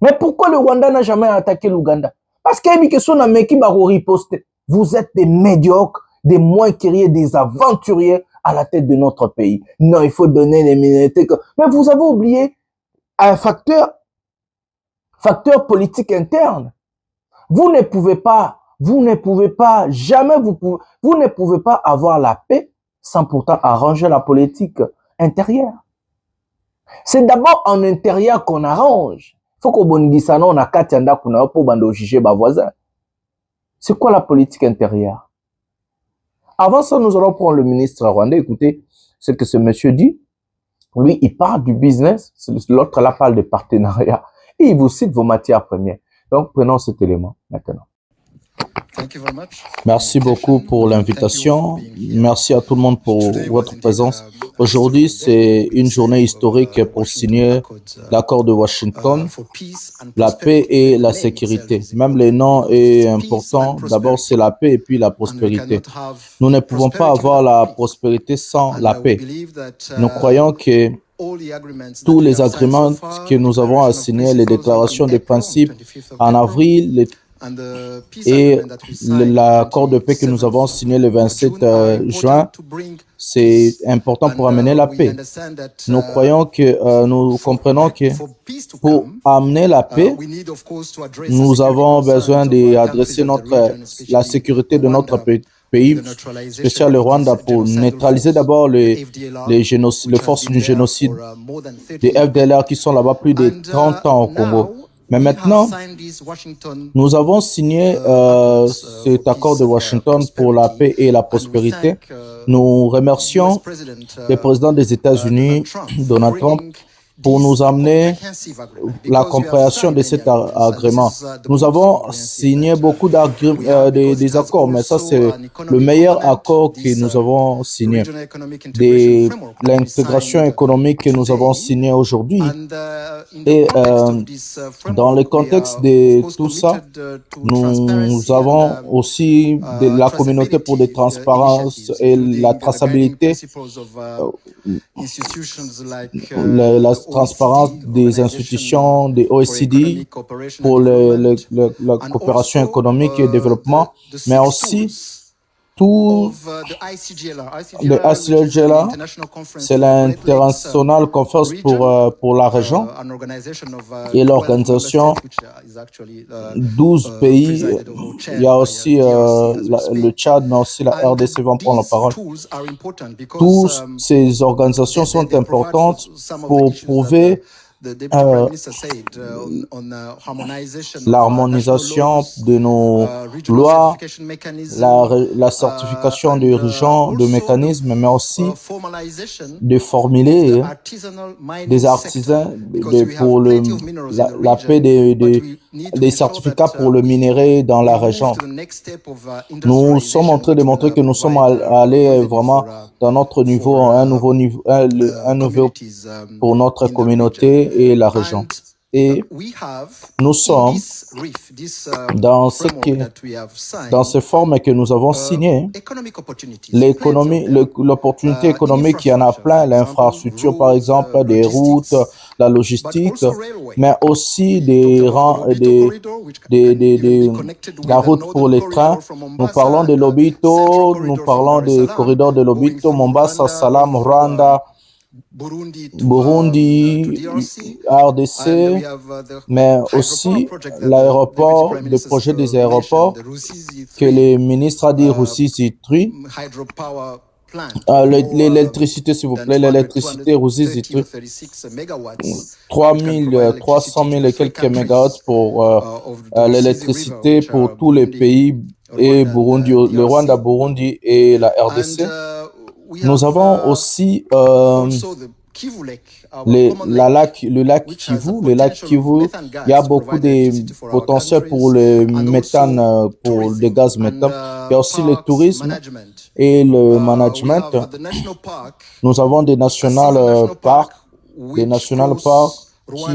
Mais pourquoi le Rwanda n'a jamais attaqué l'Ouganda? Parce qu'il y a une question à qui va riposter. Vous êtes des médiocres, des moins queriers, des aventuriers à la tête de notre pays. Non, il faut donner les minorités. Mais vous avez oublié un facteur politique interne. Vous ne pouvez pas, jamais vous ne pouvez pas avoir la paix sans pourtant arranger la politique intérieure. C'est d'abord en intérieur qu'on arrange. Faut qu'on bongisano on a katianda kuna pour bando juger bas voisins. C'est quoi la politique intérieure? Avant ça, nous allons prendre le ministre rwandais. Écoutez ce que ce monsieur dit. Lui, il parle du business. L'autre là parle de partenariat. Et il vous cite vos matières premières. Donc, prenons cet élément maintenant. Merci beaucoup pour l'invitation. Merci à tout le monde pour votre présence. Aujourd'hui, c'est une journée historique pour signer l'accord de Washington, la paix et la sécurité. Même le nom est important. D'abord, c'est la paix et puis la prospérité. Nous ne pouvons pas avoir la prospérité sans la paix. Nous croyons que tous les agréments que nous avons signés, les déclarations de principe en avril, et l'accord de paix que nous avons signé le 27 juin, c'est important pour amener la paix. Nous croyons que, nous comprenons que pour amener la paix, nous avons besoin d'adresser la sécurité de notre pays, spécial le Rwanda, pour neutraliser d'abord les forces du génocide des FDLR qui sont là-bas plus de 30 ans au Congo. Mais maintenant, nous avons signé cet accord de Washington pour la paix et la prospérité. Nous remercions le président des États-Unis, Donald Trump, pour nous amener la compréhension de cet agrément. Nous avons signé beaucoup des accords, mais ça c'est le meilleur accord que nous avons signé. L'intégration économique que nous avons signé aujourd'hui. Et dans le contexte de tout ça, nous avons aussi la communauté pour la transparence et la traçabilité, la transparence des institutions, des OECD pour la coopération économique et développement, mais aussi tout le ICGLR, c'est l'International Conference pour la région et l'organisation 12 pays. Il y a aussi le Tchad, mais aussi la RDC vont prendre la parole. Toutes ces organisations sont importantes pour prouver l'harmonisation de nos lois, la certification des régions, de mécanismes, mais aussi de formuler des artisans pour la paix des certificats pour le minerai dans la région. Nous sommes en train de montrer que nous sommes allés vraiment dans notre niveau, un nouveau niveau, un nouveau pour notre communauté et la région. Et nous sommes dans ces formes que nous avons signées, l'opportunité économique, il y en a plein, l'infrastructure par exemple, des routes, la logistique, mais aussi la route pour les trains. Nous parlons de Lobito, nous parlons des corridors de Lobito, Mombasa, Salam, Rwanda, Burundi, RDC, mais aussi l'aéroport, le projet des aéroports que le ministre a dit Russie Zitri. L'électricité, s'il vous plaît, l'électricité Russie Zitri. 300 000 et quelques mégawatts pour l'électricité pour tous les pays et Burundi, le Rwanda, Burundi et la RDC. Nous avons aussi le lac Kivu. Il y a beaucoup de potentiel pour le méthane, pour le gaz méthane. Il y a aussi le tourisme et le management. Nous avons des national parks qui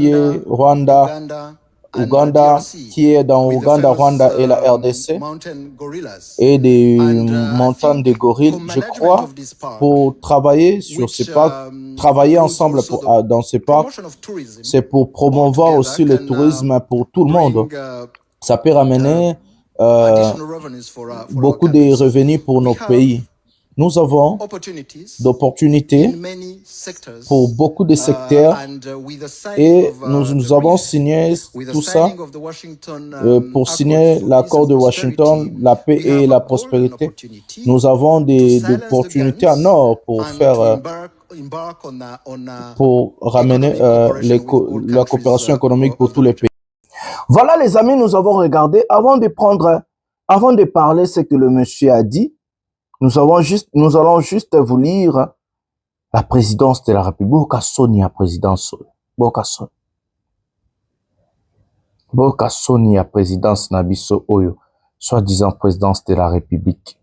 est Rwanda, Ouganda, qui est dans Ouganda, Rwanda et la RDC, et des montagnes de gorilles, je crois, pour travailler sur ces parcs, travailler ensemble dans ces parcs, c'est pour promouvoir aussi le tourisme pour tout le monde. Ça peut ramener beaucoup de revenus pour nos pays. Nous avons d'opportunités pour beaucoup de secteurs et nous avons signé tout ça pour signer l'accord de Washington, la paix et la prospérité. Nous avons des opportunités en or pour faire pour ramener la coopération économique pour tous les pays. Voilà les amis, nous avons regardé avant de parler ce que le monsieur a dit. Nous allons juste vous lire la présidence de la République. Boka Sonia présidence. Boka Sonia présidence Nabiso Oyo. Soi-disant présidence de la République.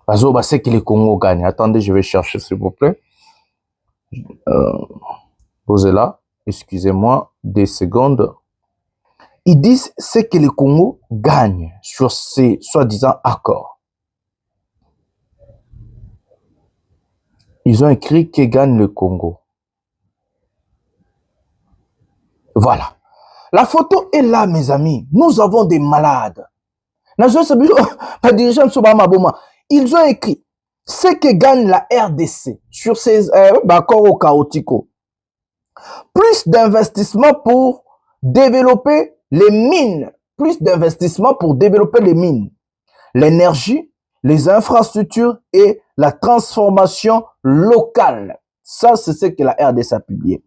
Bazo, c'est que le Congo gagne. Attendez, je vais chercher s'il vous plaît. Posez là. Excusez-moi 2 secondes. Ils disent c'est que le Congo gagne sur ces soi-disant accords. Ils ont écrit que gagne le Congo. Voilà. La photo est là, mes amis. Nous avons des malades. Ils ont écrit ce que gagne la RDC sur ces accords chaotiques. Plus d'investissement pour développer les mines. Plus d'investissement pour développer les mines. L'énergie, les infrastructures et la transformation locale. Ça, c'est ce que la RDC a publié.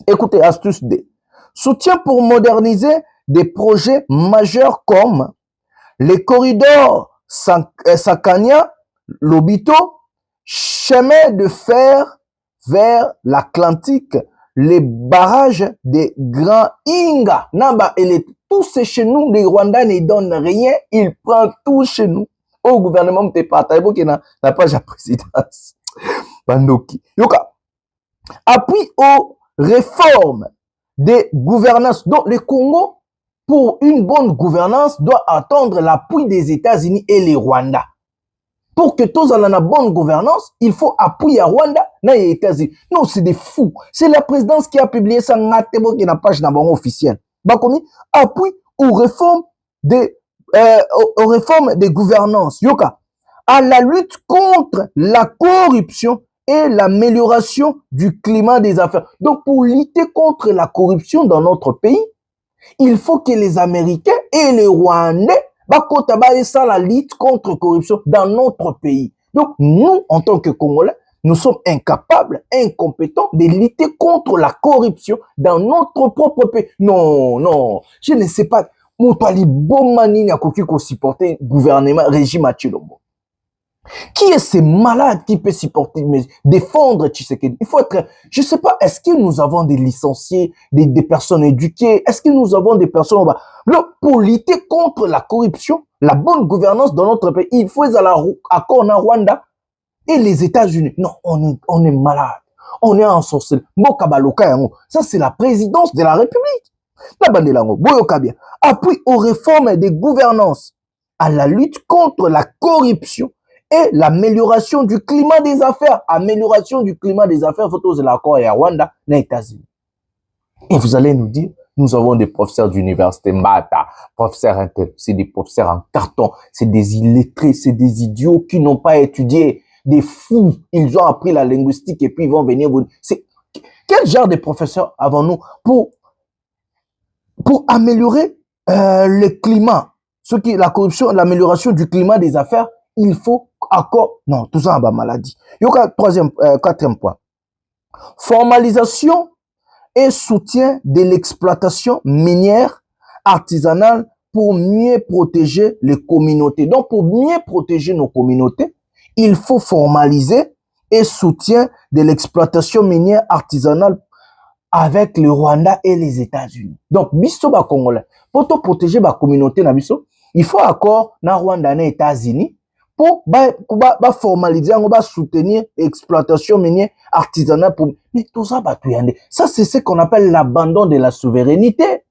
Écoutez, astuce D. Soutien pour moderniser des projets majeurs comme les corridors Sakania, Lobito, chemin de fer vers l'Atlantique, les barrages des Grands Inga. Namba, tout c'est chez nous, les Rwandais ne donnent rien, ils prennent tout chez nous. Au gouvernement, tu partages qui n'a pas la présidence. Bandoki. Yoka. Appui aux réformes des gouvernances. Donc, le Congo, pour une bonne gouvernance, doit attendre l'appui des États-Unis et les Rwandais. Pour que tous en aient une bonne gouvernance, il faut appuyer à Rwanda et les États-Unis. Non, c'est des fous. C'est la présidence qui a publié ça dans la page officielle. Bakomi, appui aux réformes des gouvernances, Yoka, à la lutte contre la corruption et l'amélioration du climat des affaires. Donc, pour lutter contre la corruption dans notre pays, il faut que les Américains et les Rwandais ça la lutte contre la corruption dans notre pays. Donc, nous, en tant que Congolais, nous sommes incapables, incompétents de lutter contre la corruption dans notre propre pays. Non, non, je ne sais pas. Moutali Bomani n'a qu'aucun supporter gouvernement régime à Chilombo. Qui est ce malade qui peut supporter, mais défendre Tshisekedi? Il faut être, je ne sais pas, est-ce que nous avons des licenciés, des personnes éduquées? Est-ce que nous avons des personnes... Pour lutter contre la corruption, la bonne gouvernance dans notre pays, il faut accord en Rwanda et les États-Unis. Non, on est malade. On est en sorcellerie. Ça, c'est la présidence de la République. Appui aux réformes des gouvernances, à la lutte contre la corruption et l'amélioration du climat des affaires. Amélioration du climat des affaires, photos de l'accord à Rwanda, aux États-Unis. Et vous allez nous dire, nous avons des professeurs d'université, Mbata, professeurs intel, c'est des professeurs en carton, c'est des illettrés, c'est des idiots qui n'ont pas étudié, des fous, ils ont appris la linguistique et puis ils vont venir vous... Quel genre de professeurs avons-nous pour améliorer le climat, ce qui est la corruption, l'amélioration du climat des affaires, il faut accord. Non, tout ça en maladie. Il y a quatrième point. Formalisation et soutien de l'exploitation minière artisanale pour mieux protéger les communautés. Donc, pour mieux protéger nos communautés, il faut formaliser et soutien de l'exploitation minière artisanale avec le Rwanda et les États-Unis. Donc, biso ba Congolais, pour protéger la communauté na biso, il faut accord na Rwanda et les États-Unis pour formaliser, soutenir l'exploitation minière artisanale. Mais tout ça, ça c'est ce qu'on appelle l'abandon de la souveraineté.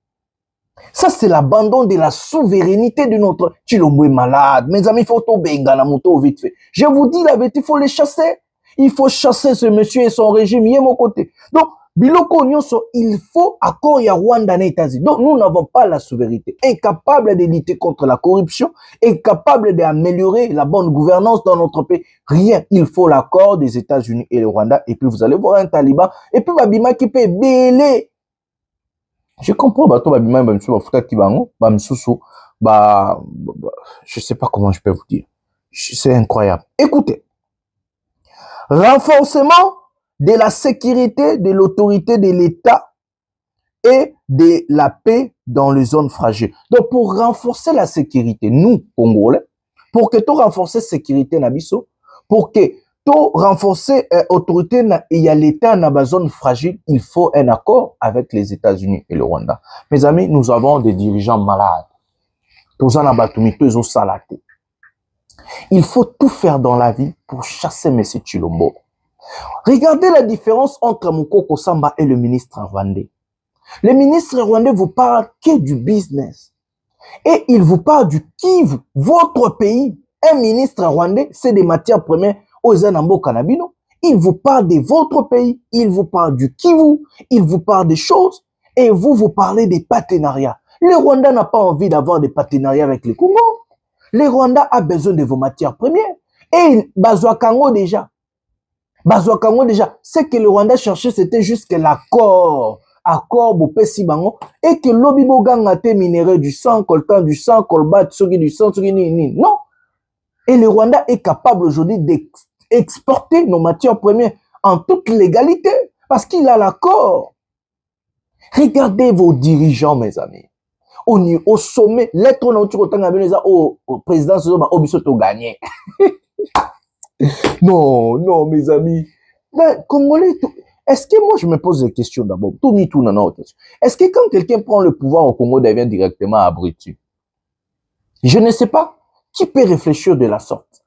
Ça, c'est l'abandon de la souveraineté de notre... Chilombo est malade. Mes amis, il faut tout benga la moto vite fait. Je vous dis la vérité, il faut les chasser. Il faut chasser ce monsieur et son régime. Il est mon côté. Donc, Biloko Nyonso, il faut accord à Rwanda et États-Unis. Donc, nous n'avons pas la souveraineté. Incapable de lutter contre la corruption, incapable d'améliorer la bonne gouvernance dans notre pays. Rien. Il faut l'accord des États-Unis et le Rwanda. Et puis, vous allez voir un taliban. Et puis, Babima qui peut bêler. Je comprends, je sais pas comment je peux vous dire. C'est incroyable. Écoutez. Renforcement de la sécurité, de l'autorité de l'État et de la paix dans les zones fragiles. Donc, pour renforcer la sécurité, nous, Congolais, pour que tout renforcer la sécurité, Nabiso, pour que tout renforcer l'autorité et l'État dans la zone fragile, il faut un accord avec les États-Unis et le Rwanda. Mes amis, nous avons des dirigeants malades. Il faut tout faire dans la vie pour chasser M. Tshilombo. Regardez la différence entre Moukoko Samba et le ministre rwandais. Le ministre rwandais vous parle que du business. Et il vous parle du Kivu, votre pays. Un ministre rwandais, c'est des matières premières aux Zanambo Kanabino. Il vous parle de votre pays. Il vous parle du Kivu. Il vous parle des choses. Et vous parlez des partenariats. Le Rwanda n'a pas envie d'avoir des partenariats avec le Congo. Le Rwanda a besoin de vos matières premières. Et Bazouakango déjà. Ce que le Rwanda cherchait, c'était juste l'accord. Accord, Bopesi Bango. Et que l'Obibo Gangate minéraux du sang, coltan du sang, colbat, tsugi du sang, tsugi ni. Non. Et le Rwanda est capable aujourd'hui d'exporter nos matières premières en toute légalité. Parce qu'il a l'accord. Regardez vos dirigeants, mes amis. Au sommet, l'être au président Obisoto gagné. Non, mes amis. Ben, Congolais, est-ce que moi je me pose des questions d'abord? Est-ce que quand quelqu'un prend le pouvoir au Congo, devient directement abruti? Je ne sais pas. Qui peut réfléchir de la sorte?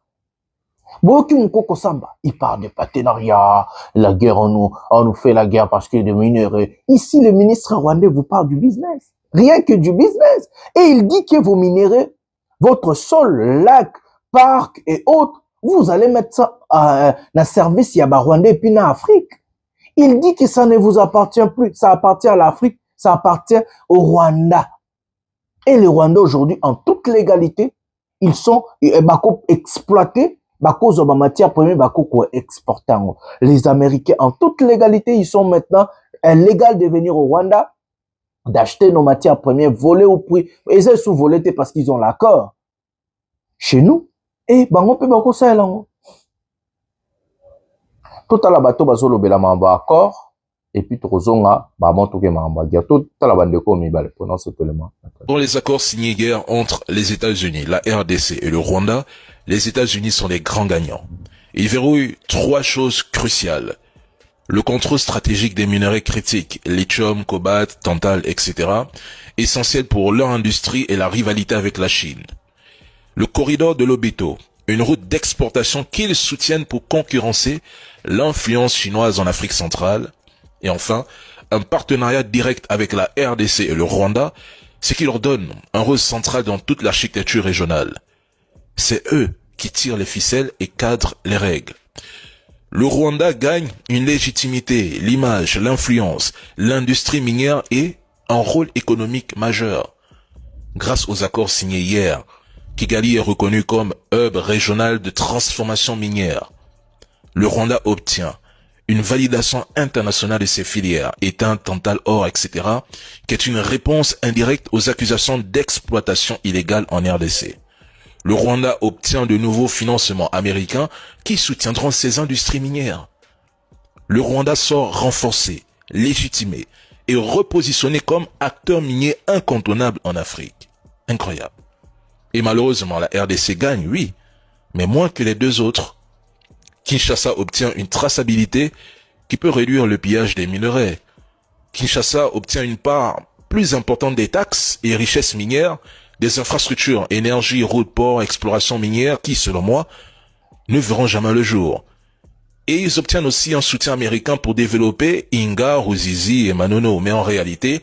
Il parle de partenariat, la guerre, on nous fait la guerre parce qu'il y a des minéraux. Ici, le ministre rwandais vous parle du business. Rien que du business. Et il dit que vos minéraux, votre sol, lac, parc et autres, vous allez mettre ça dans service, il y a Rwanda et puis dans l'Afrique. Il dit que ça ne vous appartient plus. Ça appartient à l'Afrique, ça appartient au Rwanda. Et les Rwandais aujourd'hui, en toute légalité, ils sont exploités, en matière première, exportés. Les Américains, en toute légalité, ils sont maintenant légaux de venir au Rwanda, d'acheter nos matières premières, voler au prix. Et ils sont volés parce qu'ils ont l'accord. Chez nous, et bango pe bako saelango. Tout à la bateau bazolo belama accord et puis Trozonga, Bamontoke Mahambagia, tout la bande de commis, pendant cet élément. Dans les accords signés hier entre les États-Unis, la RDC et le Rwanda, les États-Unis sont les grands gagnants. Ils verrouillent 3 choses cruciales. Le contrôle stratégique des minerais critiques, lithium, cobalt, tantal, etc., essentiels pour leur industrie et la rivalité avec la Chine. Le corridor de l'Obito, une route d'exportation qu'ils soutiennent pour concurrencer l'influence chinoise en Afrique centrale. Et enfin, un partenariat direct avec la RDC et le Rwanda, ce qui leur donne un rôle central dans toute l'architecture régionale. C'est eux qui tirent les ficelles et cadrent les règles. Le Rwanda gagne une légitimité, l'image, l'influence, l'industrie minière et un rôle économique majeur. Grâce aux accords signés hier, Kigali est reconnu comme hub régional de transformation minière. Le Rwanda obtient une validation internationale de ses filières, étain, tantal, or, etc., qui est une réponse indirecte aux accusations d'exploitation illégale en RDC. Le Rwanda obtient de nouveaux financements américains qui soutiendront ses industries minières. Le Rwanda sort renforcé, légitimé et repositionné comme acteur minier incontournable en Afrique. Incroyable. Et malheureusement, la RDC gagne, oui, mais moins que les 2 autres. Kinshasa obtient une traçabilité qui peut réduire le pillage des minerais. Kinshasa obtient une part plus importante des taxes et richesses minières, des infrastructures, énergie, routes, ports, exploration minière qui, selon moi, ne verront jamais le jour. Et ils obtiennent aussi un soutien américain pour développer Inga, Ruzizi et Manono. Mais en réalité,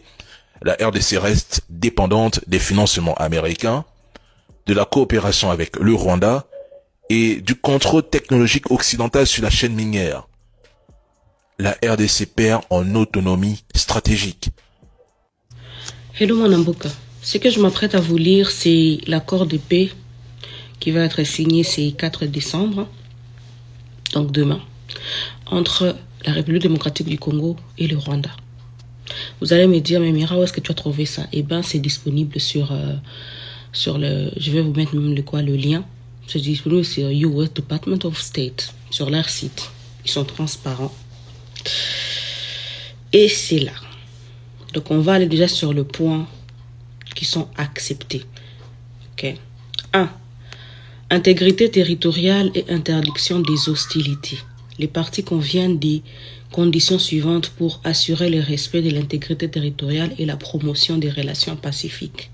la RDC reste dépendante des financements américains, de la coopération avec le Rwanda et du contrôle technologique occidental sur la chaîne minière. La RDC perd en autonomie stratégique. Hello Manamboka, ce que je m'apprête à vous lire, c'est l'accord de paix qui va être signé ce 4 décembre, donc demain, entre la République démocratique du Congo et le Rwanda. Vous allez me dire, mais Mira, où est-ce que tu as trouvé ça? Eh bien, c'est disponible sur le... Je vais vous mettre même le lien. C'est disponible sur US Department of State, sur leur site. Ils sont transparents. Et c'est là. Donc, on va aller déjà sur le point qui sont acceptés. Ok. 1. Intégrité territoriale et interdiction des hostilités. Les parties conviennent des conditions suivantes pour assurer le respect de l'intégrité territoriale et la promotion des relations pacifiques.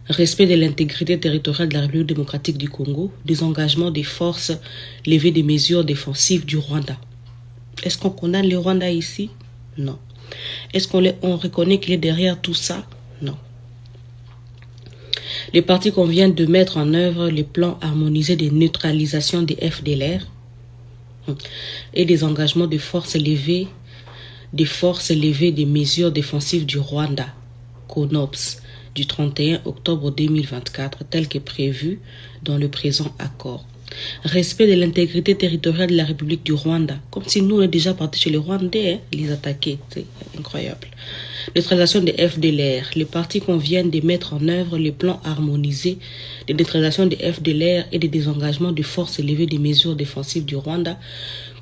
Respect de l'intégrité territoriale de la République démocratique du Congo, désengagement des forces, levée des mesures défensives du Rwanda. Est-ce qu'on condamne le Rwanda ici? Non. Est-ce qu'on reconnaît qu'il est derrière tout ça? Non. Les parties conviennent de mettre en œuvre les plans harmonisés de neutralisation des FDLR et des engagements de forces levées, des mesures défensives du Rwanda, CONOPS, du 31 octobre 2024, tel que prévu dans le présent accord. Respect de l'intégrité territoriale de la République du Rwanda, comme si nous on est déjà partis chez les Rwandais, les attaquer, c'est incroyable. Neutralisation des FDLR, les parties conviennent de mettre en œuvre les plans harmonisés de neutralisation des FDLR et de désengagement de forces élevées des mesures défensives du Rwanda,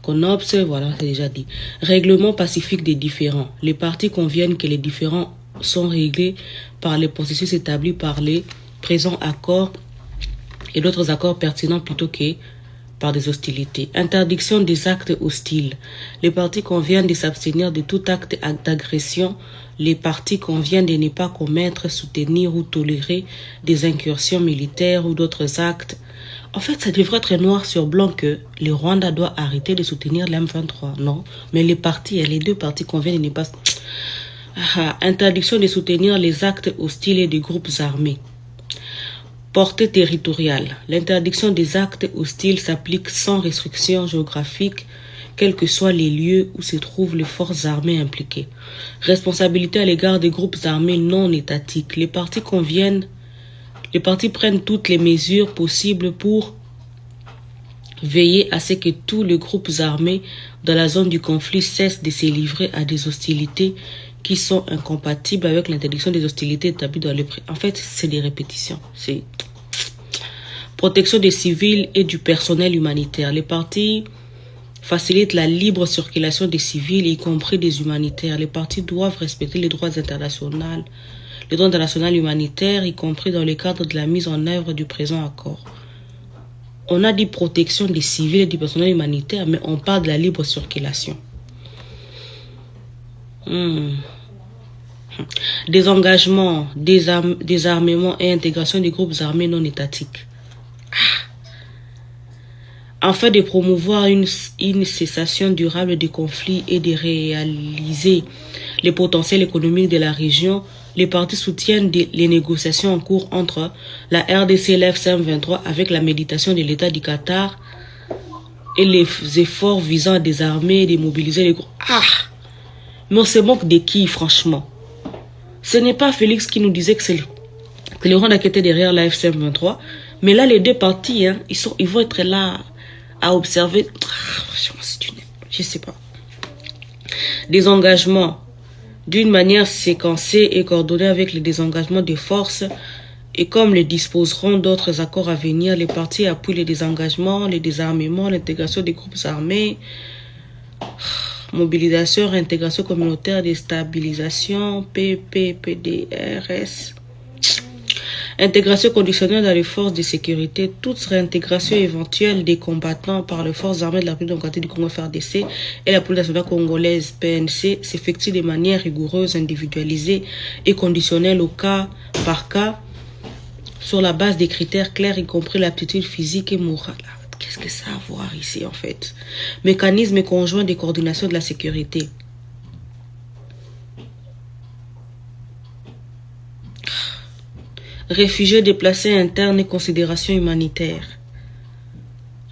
CONOPS, voilà, c'est déjà dit. Règlement pacifique des différends, les parties conviennent que les différends sont réglés par les processus établis par les présents accords et d'autres accords pertinents plutôt que par des hostilités. Interdiction des actes hostiles. Les parties conviennent de s'abstenir de tout acte d'agression. Les parties conviennent de ne pas commettre, soutenir ou tolérer des incursions militaires ou d'autres actes. En fait, ça devrait être noir sur blanc que le Rwanda doit arrêter de soutenir l'M23. Non, mais les deux parties conviennent de ne pas... Interdiction de soutenir les actes hostiles et des groupes armés. Portée territoriale. L'interdiction des actes hostiles s'applique sans restriction géographique, quels que soient les lieux où se trouvent les forces armées impliquées. Responsabilité à l'égard des groupes armés non étatiques. Les parties prennent toutes les mesures possibles pour veiller à ce que tous les groupes armés dans la zone du conflit cessent de se livrer à des hostilités qui sont incompatibles avec l'interdiction des hostilités établies dans le... En fait, c'est des répétitions. C'est protection des civils et du personnel humanitaire. Les parties facilite la libre circulation des civils, y compris des humanitaires. Les parties doivent respecter les droits internationaux, les droits internationaux humanitaires, y compris dans le cadre de la mise en œuvre du présent accord. On a dit protection des civils et du personnel humanitaire, mais on parle de la libre circulation. Désengagement, désarmement et intégration des groupes armés non étatiques. Afin de promouvoir une cessation durable des conflits et de réaliser les potentiels économiques de la région, les partis soutiennent les négociations en cours entre la RDC et l'F-23 avec la médiation de l'État du Qatar et les efforts visant à désarmer et démobiliser les groupes. Mais on se moque de qui, franchement? Ce n'est pas Félix qui nous disait que c'est le Rwanda qui était derrière la F-23, mais là, les deux partis, hein, ils vont être là à observer. Je sais pas. Des engagements d'une manière séquencée et coordonnée avec le désengagement des forces, et comme le disposeront d'autres accords à venir, les partis appuient les désengagements, les désarmements, l'intégration des groupes armés, mobilisation, réintégration communautaire, déstabilisation, PPPDRS, intégration conditionnelle dans les forces de sécurité, toute réintégration éventuelle des combattants par les forces armées de la République démocratique du Congo FARDC et la police nationale congolaise PNC s'effectue de manière rigoureuse, individualisée et conditionnelle au cas par cas sur la base des critères clairs, y compris l'aptitude physique et morale. Qu'est-ce que ça a à voir ici en fait? Mécanisme conjoint de coordination de la sécurité. Réfugiés déplacés internes et considérations humanitaires.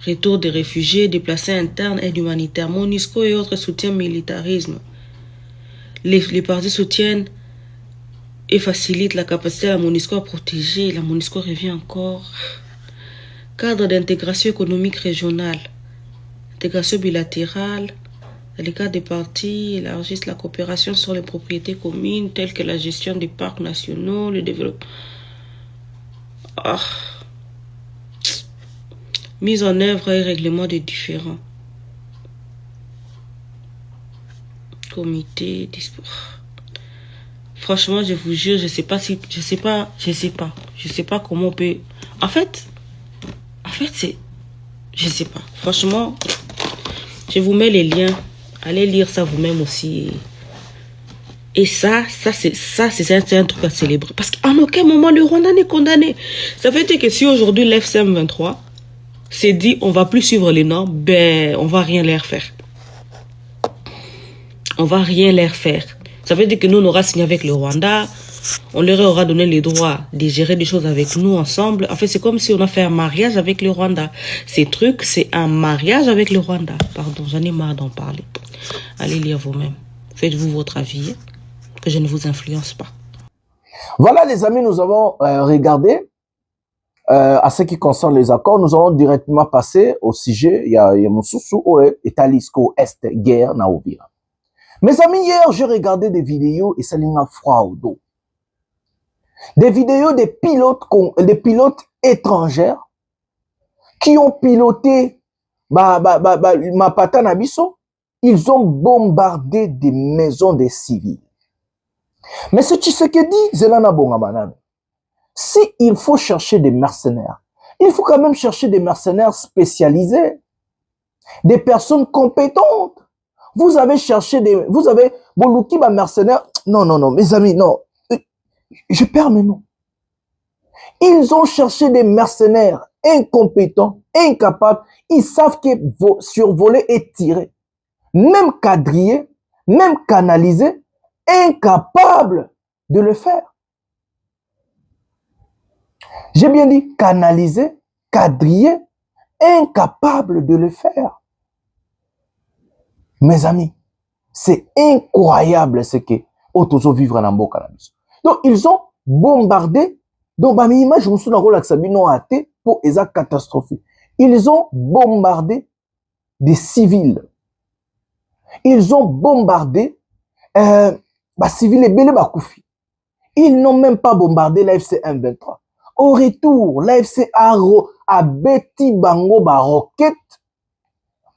Retour des réfugiés déplacés internes et humanitaires. MONUSCO et autres soutiennent militarisme. Les partis soutiennent et facilitent la capacité de la MONUSCO à protéger. La MONUSCO revient encore. Cadre d'intégration économique régionale. Intégration bilatérale. Dans les cas des partis, élargissent la coopération sur les propriétés communes telles que la gestion des parcs nationaux, le développement. Mise en œuvre et règlement des différends. Comité. Franchement, je vous jure, je sais pas comment on peut. En fait, c'est. Je sais pas. Franchement, je vous mets les liens. Allez lire ça vous-même aussi. Et ça c'est un truc à célébrer. Parce qu'en aucun moment, le Rwanda n'est condamné. Ça veut dire que si aujourd'hui l'FCM23 s'est dit on va plus suivre les normes, ben on va rien leur faire. On va rien leur faire. Ça veut dire que nous, on aura signé avec le Rwanda. On leur aura donné les droits de gérer des choses avec nous ensemble. En fait, c'est comme si on a fait un mariage avec le Rwanda. Ces trucs, c'est un mariage avec le Rwanda. Pardon, j'en ai marre d'en parler. Allez lire vous-même. Faites-vous votre avis. Que je ne vous influence pas. Voilà les amis, nous avons regardé à ce qui concerne les accords. Nous allons directement passer au sujet. Il y a mon sous-sous, Etalisco Est, guerre, na Uvira. Mes amis, hier, j'ai regardé des vidéos et ça n'a froid au dos. Des vidéos des pilotes étrangères qui ont piloté Mapata Nabiso. Ils ont bombardé des maisons des civils. Mais ce Tshisekedi, Zelana Bongamanane, si il faut chercher des mercenaires, il faut quand même chercher des mercenaires spécialisés, des personnes compétentes. Vous avez cherché vous avez Boluki mercenaire. Non, mes amis, non. Je perds mes mots. Ils ont cherché des mercenaires incompétents, incapables. Ils savent que survoler et tirer, même quadriller, même canaliser, incapable de le faire. J'ai bien dit canaliser, quadriller, incapable de le faire. Mes amis, c'est incroyable ce que Otozo vivre en Mboka Nabiso. Donc ils ont bombardé. Donc ma image je me suis dans la Sabino athée pour esa catastrophe. Ils ont bombardé des civils. Ils ont bombardé civils et belé bakoufi. Ils n'ont même pas bombardé l'AFC M23. Au retour, l'AFC a bêti bango ba roquette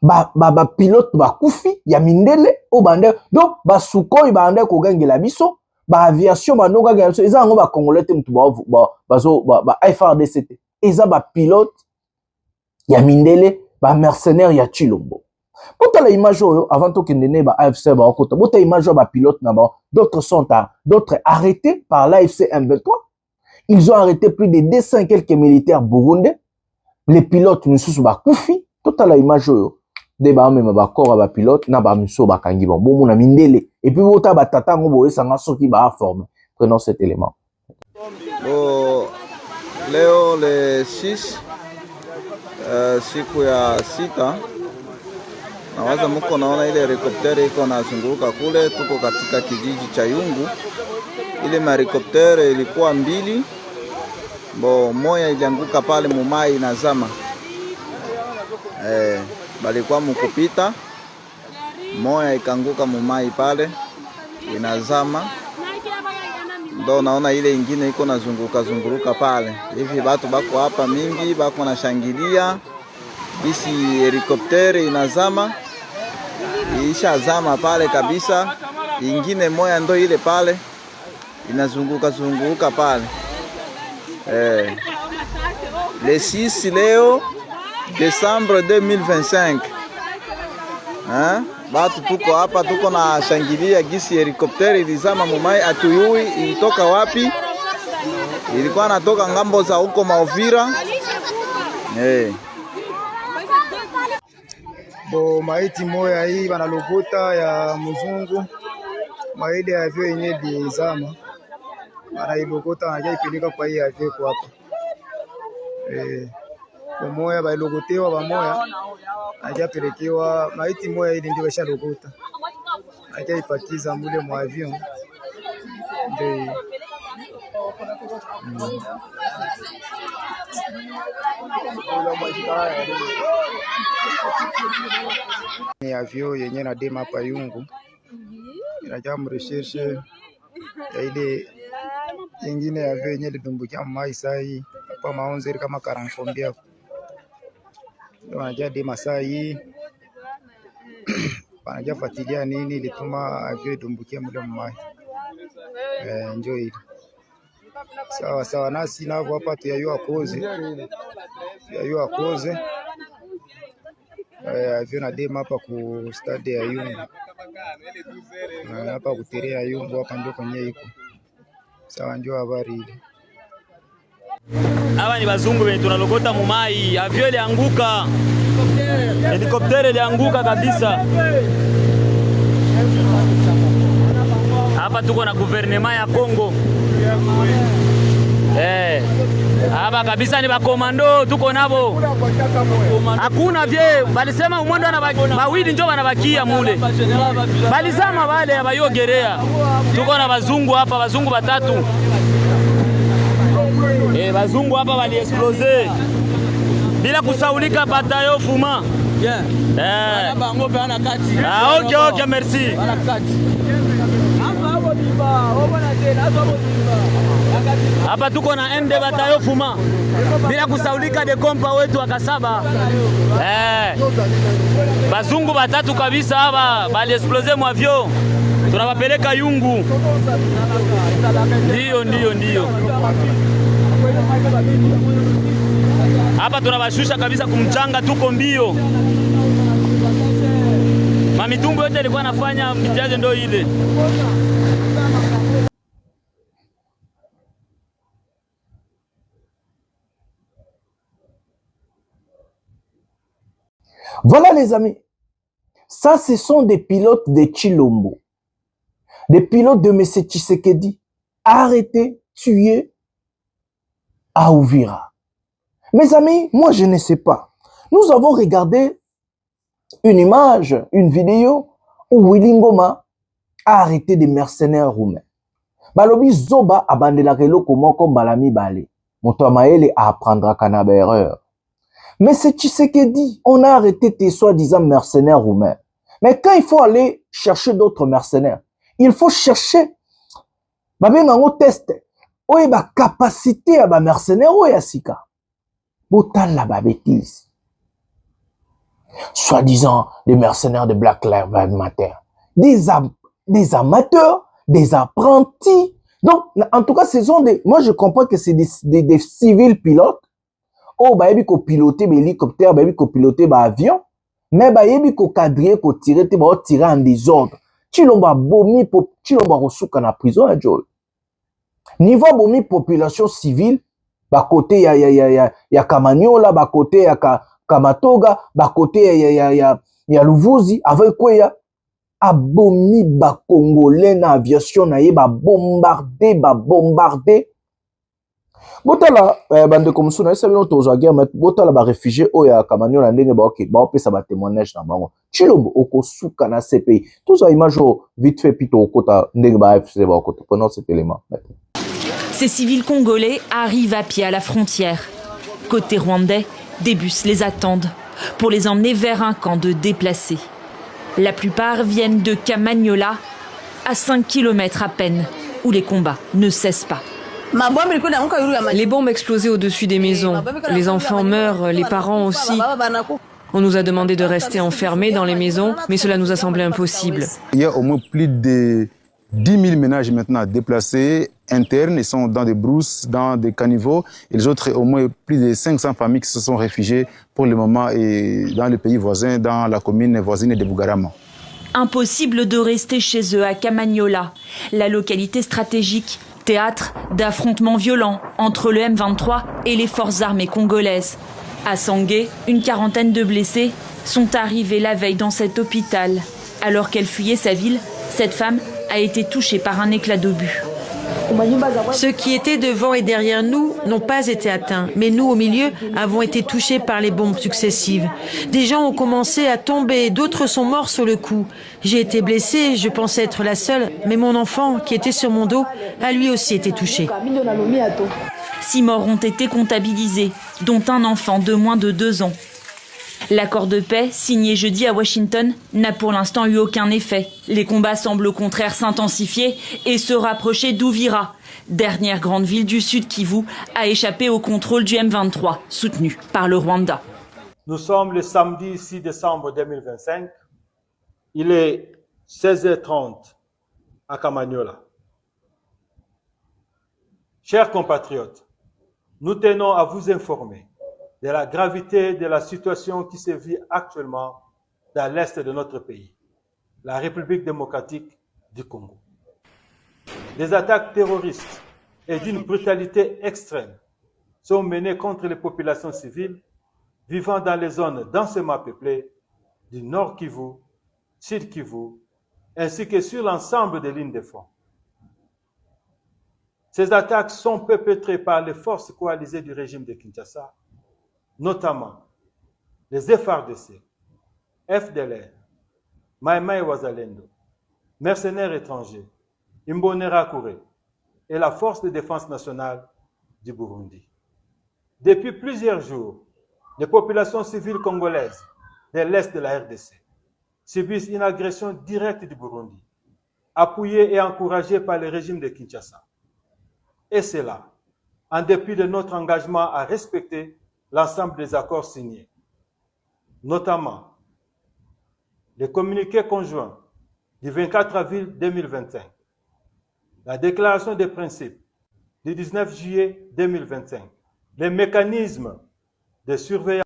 ba pilote ba kufi ya mindele o bande donc ba Sukhoi bande ko gangela biso ba aviation bando gangela biso eza ngo ba congolais te mutu ba FARDC te eza ba pilote ya mindele ba mercenaire ya Chilombo. Bota la image avant to kendene ba AFC ba okota bota image ba pilote na ba d'autres arrêtés par l'AFC M23. Ils ont arrêté plus de 200 quelques militaires burundais. Les pilotes mususu ba kufi tota la image de ba même ba corps ba pilote na ba muso ba kangi ba bomu na mindele et puis bota ba tata ngo boye sanga soki ba forme. Prenons cet élément. Leo le 6 siku ya sita nawaza mko naona ile helikopteri iko nazunguka kule, tuko katika kijiji cha Yungu. Ile helikopteri ilikuwa mbili, moja ilianguka pale mumai inazama. Balikuwa mkupita, moja ikanguka mumai pale inazama. Ndo naona ile ingine iko nazunguka pale. Hivi watu bako hapa mingi bako na shangilia. Bisi helikopteri inazama. Ishazama pale kabisa. Ingine moja ndo ile pale inazunguka pale. Le 6 leo Décembre 2025. Batu tuko hapa tuko na shangilia gisi helikopteri ilizama mumai, atuyui ilitoka wapi. Ilikuwa natoka ngambo za huko Mauvira. Maiti moya hii banalokota ya mzungu, maili ya avyo yenye bizama banailokota wanajaipeleka kwa hii avyo kwa hapa. Moya bailokotewa bamoya ajapelekewa maiti moya ili ndio bashalokota ajaipakiza mule mwa avion ndio. Ni avion yenye na dema hapa Yungu inaja mrecherche ya ile nyingine ya avion yenye lidumbukia mai sai hapa maonzeri kama karanfombia wanaja dema saa hii wanaja fuatilia nini ilituma avion idumbukia mule mai. Njoo hili sawa nasi navo hapa tuyayua koze avion na dema hapa ku stade ya Yungu hapa kutere ya Yungu hapa ndio kwenye iko sawa. Njoo habari hili. Hawa ni bazungu wenye tunalokota mumai, avion ilianguka, helikopteri ilianguka kabisa. Hapa tuko na gouvernement ya Kongo. Hapa kabisa ni bakomando tuko nabo. Hakuna vye, balisema umwendo bawili njo banabakia mule. Balisema wale abayogerea. Tuko na bazungu hapa, bazungu batatu. Bazungu hapa wali explose. Bila kusaulika batayo fuma. Okay, merci. Hapa tuko na MD batayo fuma. Bila kusaulika de kompa wetu wa Kasaba. Bazungu batatu kabisa hapa bali explose mu avion. Tunawapeleka Yungu. Ndio. Hapa tunawashusha kabisa kumchanga, tuko mbio. Mamitumbo yote ilikuwa nafanya mitiaje ndo ile. Voilà les amis, ça ce sont des pilotes de Chilombo, des pilotes de M. Tshisekedi, arrêtés, tués à Uvira. Mes amis, moi je ne sais pas. Nous avons regardé une image, une vidéo où Willy Ngoma a arrêté des mercenaires roumains. Balobi Zoba abandela reloko moko balami bale. Moto maele apprendra kanaba erreur. Mais c'est Tshisekedi, on a arrêté tes soi-disant mercenaires roumains. Mais quand il faut aller chercher d'autres mercenaires, il faut chercher babengango test oye ba capacité à ba mercenaires oye asika. Botal la ba bêtise. soi-disant des mercenaires de Black Lives Matter. Des amateurs, des apprentis. Donc, en tout cas, ce sont des... Moi, je comprends que c'est des civils pilotes. Oh, bah, il faut piloter l'hélicoptère, bah, il faut piloter l'avion. Mais bah, il faut cadrer, tirer en désordre. Tu l'as bomi pour reçu en prison, hein, Joe. Niveau bomi population civile, bah, côté, il y a Kamanyola, bah, côté, il y a Kamatoga, bah, côté, il y a Luvuzi, avec quoi il y a abomi ba Congolais na aviation na ye ba bombarder. Botala bande comme ça na sabino tozo guerre mais botala ba réfugiés oya Kamanyo na ndenge ba OK ba opesa ba témoignage na bango. Chilombo okosuka na CPI. Tout ça image vite fait pito okota ndenge ba FC ba okota. Prenons cet élément maintenant. Ces civils congolais arrivent à pied à la frontière. Côté rwandais, des bus les attendent pour les emmener vers un camp de déplacés. La plupart viennent de Kamanyola, à 5 km à peine, où les combats ne cessent pas. Les bombes explosaient au-dessus des maisons. Les enfants meurent, les parents aussi. On nous a demandé de rester enfermés dans les maisons, mais cela nous a semblé impossible. Il y a au moins plus de 10 000 ménages maintenant déplacés internes. Ils sont dans des brousses, dans des caniveaux. Et les autres, au moins plus de 500 familles qui se sont réfugiées pour le moment et dans le pays voisin, dans la commune voisine de Bougarama. Impossible de rester chez eux à Kamanyola, la localité stratégique, théâtre d'affrontements violents entre le M23 et les forces armées congolaises. À Sangué, une quarantaine de blessés sont arrivés la veille dans cet hôpital. Alors qu'elle fuyait sa ville, cette femme a été touchée par un éclat d'obus. Ceux qui étaient devant et derrière nous n'ont pas été atteints, mais nous, au milieu, avons été touchés par les bombes successives. Des gens ont commencé à tomber, d'autres sont morts sur le coup. J'ai été blessée, je pensais être la seule, mais mon enfant, qui était sur mon dos, a lui aussi été touché. 6 morts ont été comptabilisés, dont un enfant de moins de 2 ans. L'accord de paix, signé jeudi à Washington, n'a pour l'instant eu aucun effet. Les combats semblent au contraire s'intensifier et se rapprocher d'Uvira, dernière grande ville du sud Kivu, à échapper au contrôle du M23, soutenu par le Rwanda. Nous sommes le samedi 6 décembre 2025. Il est 16h30 à Kamanyola. Chers compatriotes, nous tenons à vous informer de la gravité de la situation qui se vit actuellement dans l'est de notre pays, la République démocratique du Congo. Des attaques terroristes et d'une brutalité extrême sont menées contre les populations civiles vivant dans les zones densément peuplées du Nord Kivu, Sud Kivu, ainsi que sur l'ensemble des lignes de front. Ces attaques sont perpétrées par les forces coalisées du régime de Kinshasa, notamment les FARDC, FDLR, Mai Mai Wazalendo, mercenaires étrangers, Imbonerakure et la Force de défense nationale du Burundi. Depuis plusieurs jours, les populations civiles congolaises de l'Est de la RDC subissent une agression directe du Burundi, appuyée et encouragée par le régime de Kinshasa. Et cela, en dépit de notre engagement à respecter l'ensemble des accords signés, notamment les communiqués conjoints du 24 avril 2025, la déclaration des principes du 19 juillet 2025, les mécanismes de surveillance.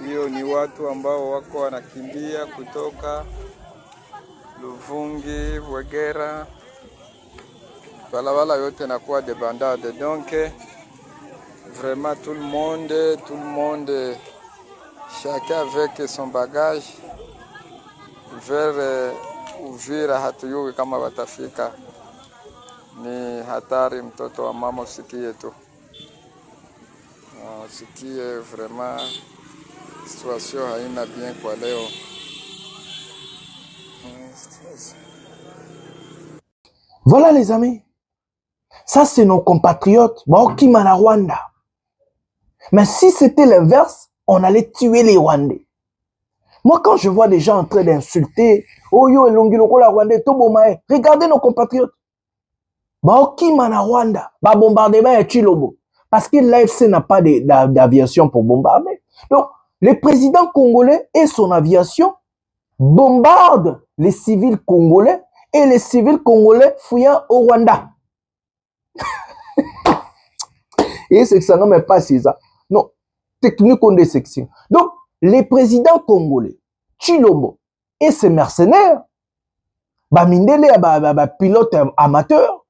Hiyo ni watu ambao wako wanakimbia kutoka Luvungi, Wegera, balabala yote nakuwa débandade. Donc vraiment tout le monde, chacun avec son bagage vers Uvira. Hatuyui kama watafika ni hatari, mtoto wa mama, usikie tu, usikie vraiment situation haina bien kwa leo. Voilà les amis, ça c'est nos compatriotes, Baokima na Rwanda. Mais si c'était l'inverse, on allait tuer les Rwandais. Moi quand je vois des gens en train d'insulter, oh yo elongiloko la Rwandais, tobomae, regardez nos compatriotes. Baokima na Rwanda, ba bombardement ya Chilobo. Parce que l'AFC n'a pas d'aviation pour bombarder. Donc, le président congolais et son aviation bombardent les civils congolais et les civils congolais fouillant au Rwanda. Et c'est que ça ne m'est pas si ça. Non, technique on des sections. Donc, les présidents congolais, Chilobo et ses mercenaires, Bamindele, pilote amateur,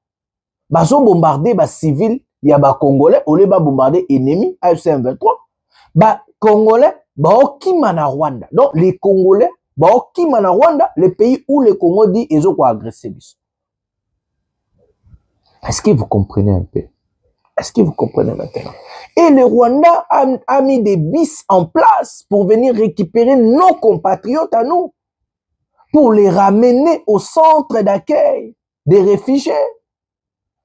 bazo bombarder ba civil, ya ba congolais, au lieu de bombarder ennemi, AFC M23, ba congolais, ba okima na Rwanda. Donc, les congolais, ba okima na Rwanda, le pays où les Congo dit ils ont quoi agresser. Est-ce que vous comprenez un peu? Est-ce que vous comprenez maintenant? Et le Rwanda a mis des bis en place pour venir récupérer nos compatriotes à nous, pour les ramener au centre d'accueil des réfugiés.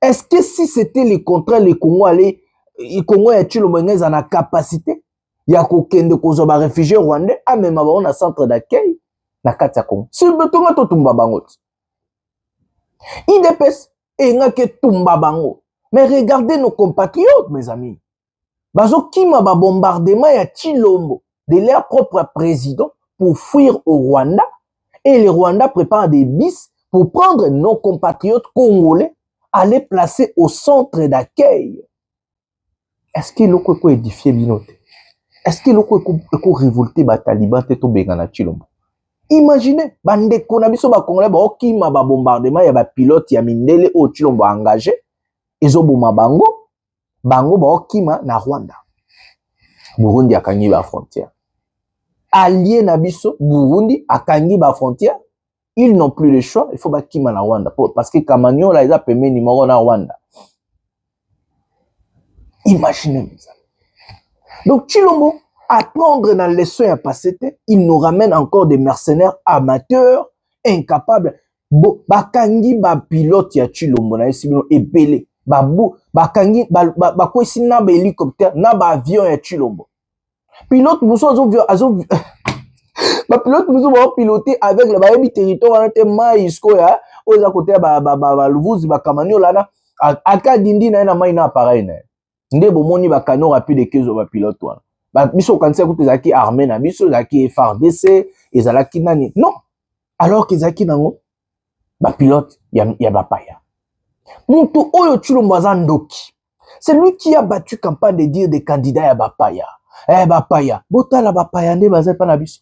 Est-ce que si c'était le contraire, les Congo allaient, les Congo et le Mongez en a capacité, il y a qu'aucun de cause de réfugiés rwandais, à même avant un centre d'accueil, na Katia Congo. Si le beton est au Tumbabango, il dépêche et il n'y a que Tumbabango. Mais regardez nos compatriotes, mes amis. Bazo Kima ba bombardement ya Chilombo de leur propre président pour fuir au Rwanda. Et les Rwandais préparent des bis pour prendre nos compatriotes congolais à les placer au centre d'accueil. Est-ce que l'on peut édifier Binote? Est-ce que l'on peut révolter les talibans to bengana Chilombo? Imaginez, bande konabiso ba congolais ba okima ba bombardement ya ba pilote ya mindele o Chilombo engagé. Ezobuma bango, bango ba okima na Rwanda. Burundi akangi ba frontière. Allié na biso, Burundi akangi ba frontière. Ils n'ont plus le choix, il faut ba kima na Rwanda. Parce que Kamanyo là, ils a payé numéro na Rwanda. Imaginez ça. Donc Chilombo, à prendre dans les leçons à passer, il nous ramène encore des mercenaires amateurs, incapables. Bo, bakangi ba pilote ya Chilombo na esibino ebele. Babu, bakangi, bakwesi na ba hélicoptère, na ba avion ya Chilombo. Pilote muso azo ba pilote muso ba piloter avec le bayebi territoire na te mai isko ya oza côté ba luvuzi ba kamanyo lana aka dindi na mai na appareil na. Nde bomoni ba canon rapide kezo ba pilote wana. Ba biso kanisa kutu zaki armée na biso zaki FARDC ezalaki nani. Non. Alors que zaki nango ba pilote ya bapaya. Muntu oyo Chilombo azandoki. C'est lui qui a battu campagne de dire des candidats à Bapaya. Eh Bapaya, botala Bapaya nde bazai pa na biso.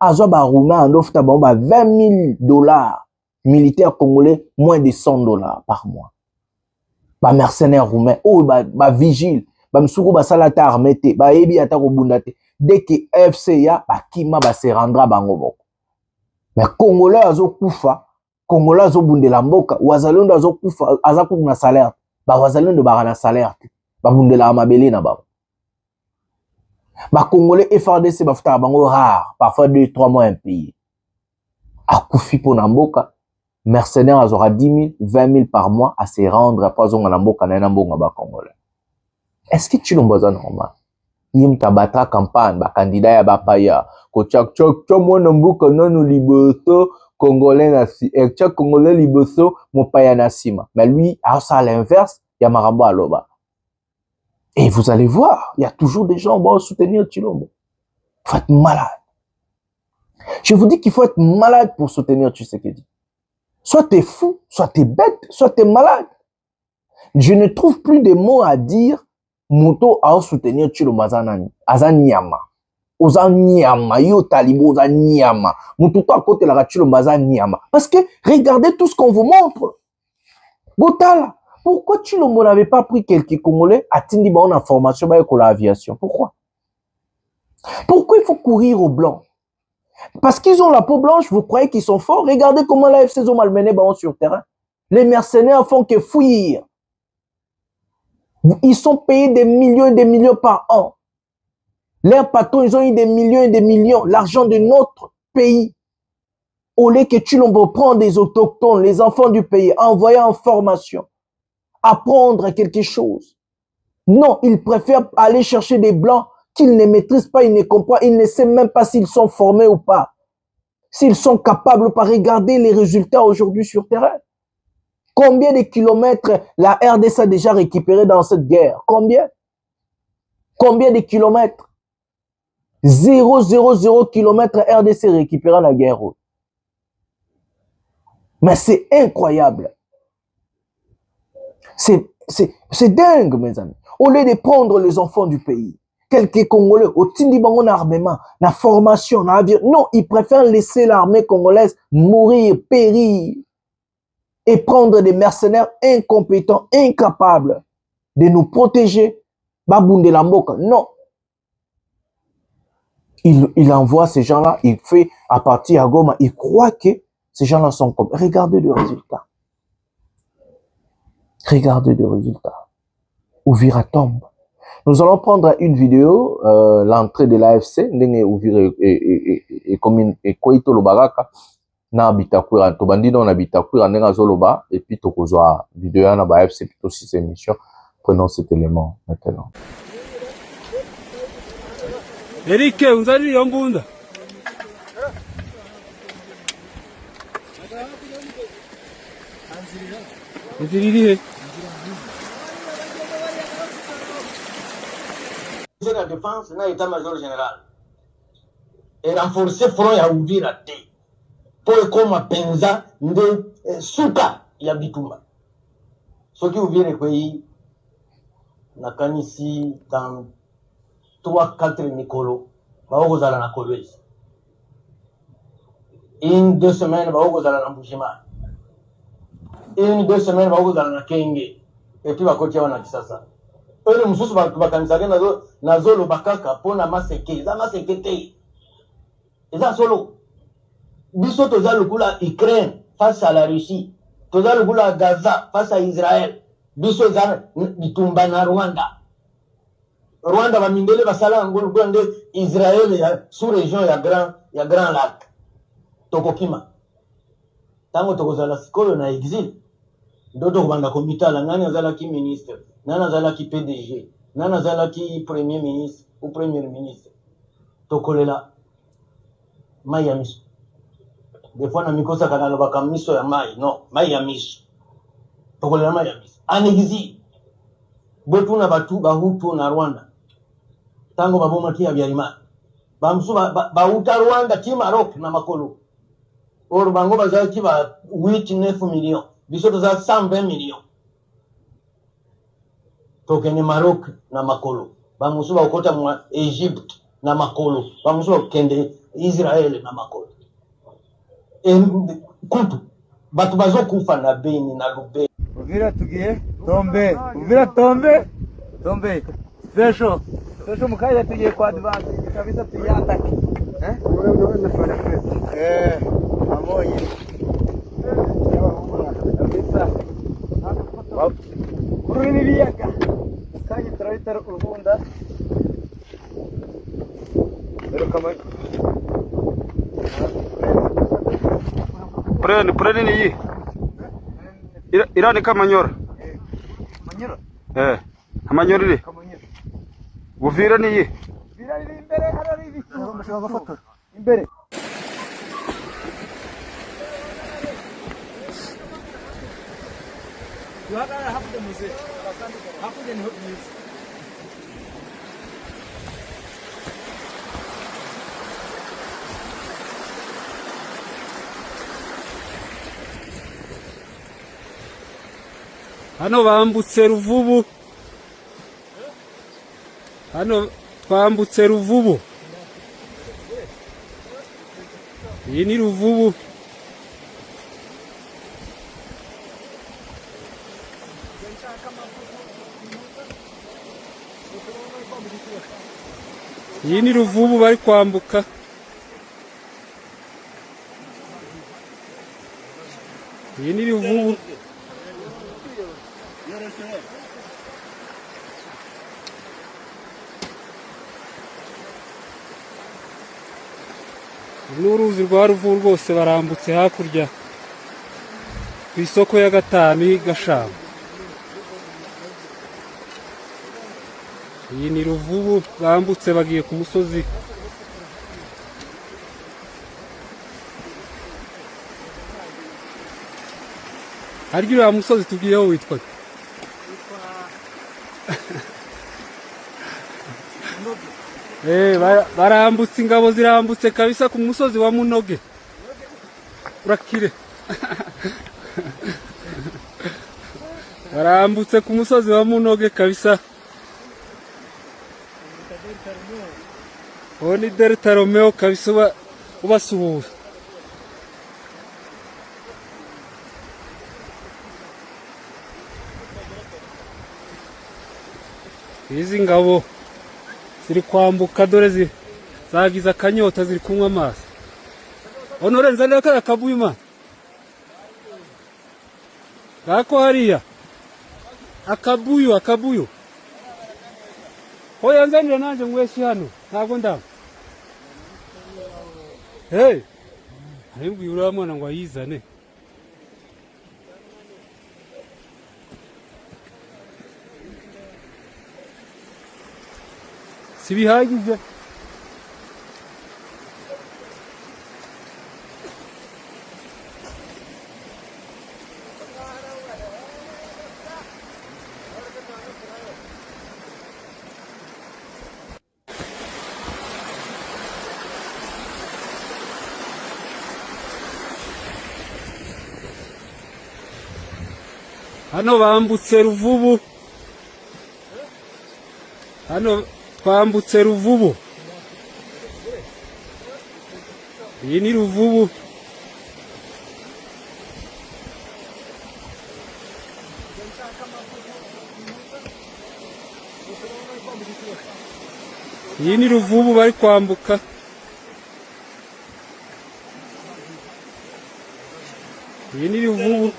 Azwa ba Roumain en offre ba $20,000 militaires congolais, moins de $100 par mois. Ba mercenaires roumains, oh ba vigile, ba msuku ba salata armée te, ba yebi ata ko bundate. Dès que FCA ba kima ba se rendra bango boko. Mais congolais azo kufa. Congolais azo bundela mboka, wazalendo azo kufa, azaku na salaire. Ba wazalendo ba na salaire. Ba bundela mabele na ba. Ba Congolais FARDC ba futa bango rare, parfois 2-3 mois impayés. Akufi po na mboka, mercenaires azora 10 000, 20 000 par mois à se rendre après zonga na mboka na mbonga ba Congolais. Est-ce que tu l'embozes normal? Yim tabatra campagne ba candidat ya ba paya, ko chak mo na mboka nanu liboso Congolais nasi, et chaque Congolais liboso mon paya nasima. Mais lui, à ça à l'inverse, il y a Marambo à Loba. Et vous allez voir, il y a toujours des gens qui vont soutenir Chilombo. Il faut être malade. Je vous dis qu'il faut être malade pour soutenir Tshisekedi. Soit t'es fou, soit t'es bête, soit t'es malade. Je ne trouve plus de mots à dire. Moto à soutenir Chilombo Azanyama. Ozanyama, yo talibo Ozanyama. Moto à côté la Chilombo Azanyama. Parce que regardez tout ce qu'on vous montre. Botala. Pourquoi Chilombo n'avait pas pris quelques Congolais à Tindiba en formation avec l'aviation? Pourquoi? Pourquoi il faut courir aux Blancs? Parce qu'ils ont la peau blanche, vous croyez qu'ils sont forts? Regardez comment la FC ont malmené sur le terrain. Les mercenaires font que fuir. Ils sont payés des millions et des millions par an. Leurs patrons, ils ont eu des millions et des millions. L'argent de notre pays. Au lieu que tu l'on prendre des autochtones, les enfants du pays, envoyer en formation, apprendre quelque chose. Non, ils préfèrent aller chercher des blancs qu'ils ne maîtrisent pas, ils ne comprennent, ils ne savent même pas s'ils sont formés ou pas. S'ils sont capables de pas regarder les résultats aujourd'hui sur terrain. Combien de kilomètres la RDC a déjà récupéré dans cette guerre? Combien? Combien de kilomètres? 0,00 kilomètres RDC récupéré dans la guerre. Mais c'est incroyable. C'est dingue, mes amis. Au lieu de prendre les enfants du pays, quelques Congolais, au Tindi Bango armement, la formation, l'avion, non, ils préfèrent laisser l'armée congolaise mourir, périr, et prendre des mercenaires incompétents, incapables de nous protéger. Babounde Lamboka, non. Il envoie ces gens-là, il fait à partir à Goma, il croit que ces gens-là sont comme. Regardez le résultat. Regardez le résultat. Ouvira tombe. Nous allons prendre une vidéo, l'entrée de l'AFC, Ndenge Ouvira et Koito Lobaraka. Na Bitakwira, Tobandino na Bitakwira, Nenga Zoloba, et puis Tokozwa, vidéo na BAFC, plutôt 6 émissions. Prenons cet élément maintenant. Eric, vous allez Yambunda. La défense na état-major général et renforcer front ya Uvira te pour koma penza nde suka ya bitumba soki Uvira kwei na kanisi dans 3-4 mikolo baokozala na Kolwezi une 2 semaines baokozala na Mbushima une 2 semaines baokozala na Kenge et puis bakotia wana Kisasa. Eux mususu bakanisaka na zolo bakaka pona maseke za maseke te eza solo biso toza lukula Ukraine face à la Russie toza lukula Gaza face à Israël biso za bitumba na Rwanda bamindele basala ngolo nde Israël ya sous région ya grand lac tokokima tango tokozala sikolo na exil ndoto kubanda komitala nani azalaki ministre nani azalaki PDG nani azalaki premier ministre ou premier ministre tokolela mai ya miso des fois na mikosa kana lobaka miso ya mai non mai ya miso tokolela mai ya miso en exil botu na batu bahutu na Rwanda tango baboma kia Habyarimana bamsu bahuta Rwanda ti Maroc na makolo or bango bazalaki ba 8-9 millions biso toza 120 millions tokene Maroc na makolo bamusu bakota mwa Egypte na makolo bamusu bakende Israël na makolo kutu batu bazokufa na Beni na Lubero Uvira tugie tombe Uvira tombe special mkaja tugie kwa advance kabisa tuyata pamoja kabisa kuruni viaka kaji traitor ulunda pero kama Prene ni hii. Irani kama nyora. Manyora? Amanyora ile. Uvira ni hii. Uvira ni imbere hara hivi. Mshaka foto. Imbere. Yuhakara hapo mzee. Hapo ni hot news. Hano bambutse Ruvubu. Hano twambutse Ruvubu. Iyi ni Ruvubu. Iyi ni Ruvubu bari kwambuka. Iyi ni Ruvubu. n'uruzi rwa Ruvu rwose barambutse hakurya ku isoko ya gatanu y'Igashamba. Iyi ni Ruvubu bambutse bagiye ku musozi. Harya uriya musozi tubwiyeho witwa barambutse, ingabo zirambutse kabisa ku musozi wa Munoge. Urakire. Barambutse ku musozi wa Munoge kabisa. Oni Delta Romeo kabisa ubasuhuza. Izi ngabo ziri kwambuka dore zagize akanyota ziri kunywa amazi. Honore nzanira kaya kabuyima. Gako hariya. Akabuyo. Hoya nzanira nanje ngweshi hano. Ntago ndaba. Hey. Aribwi uramwana ngo ayizane. Sibihagije. Hano bambutse Ruvubu. Hano twambutse Ruvubu. Iyi ni Ruvubu. Iyi ni Ruvubu bari kwambuka. Iyi ni Ruvubu.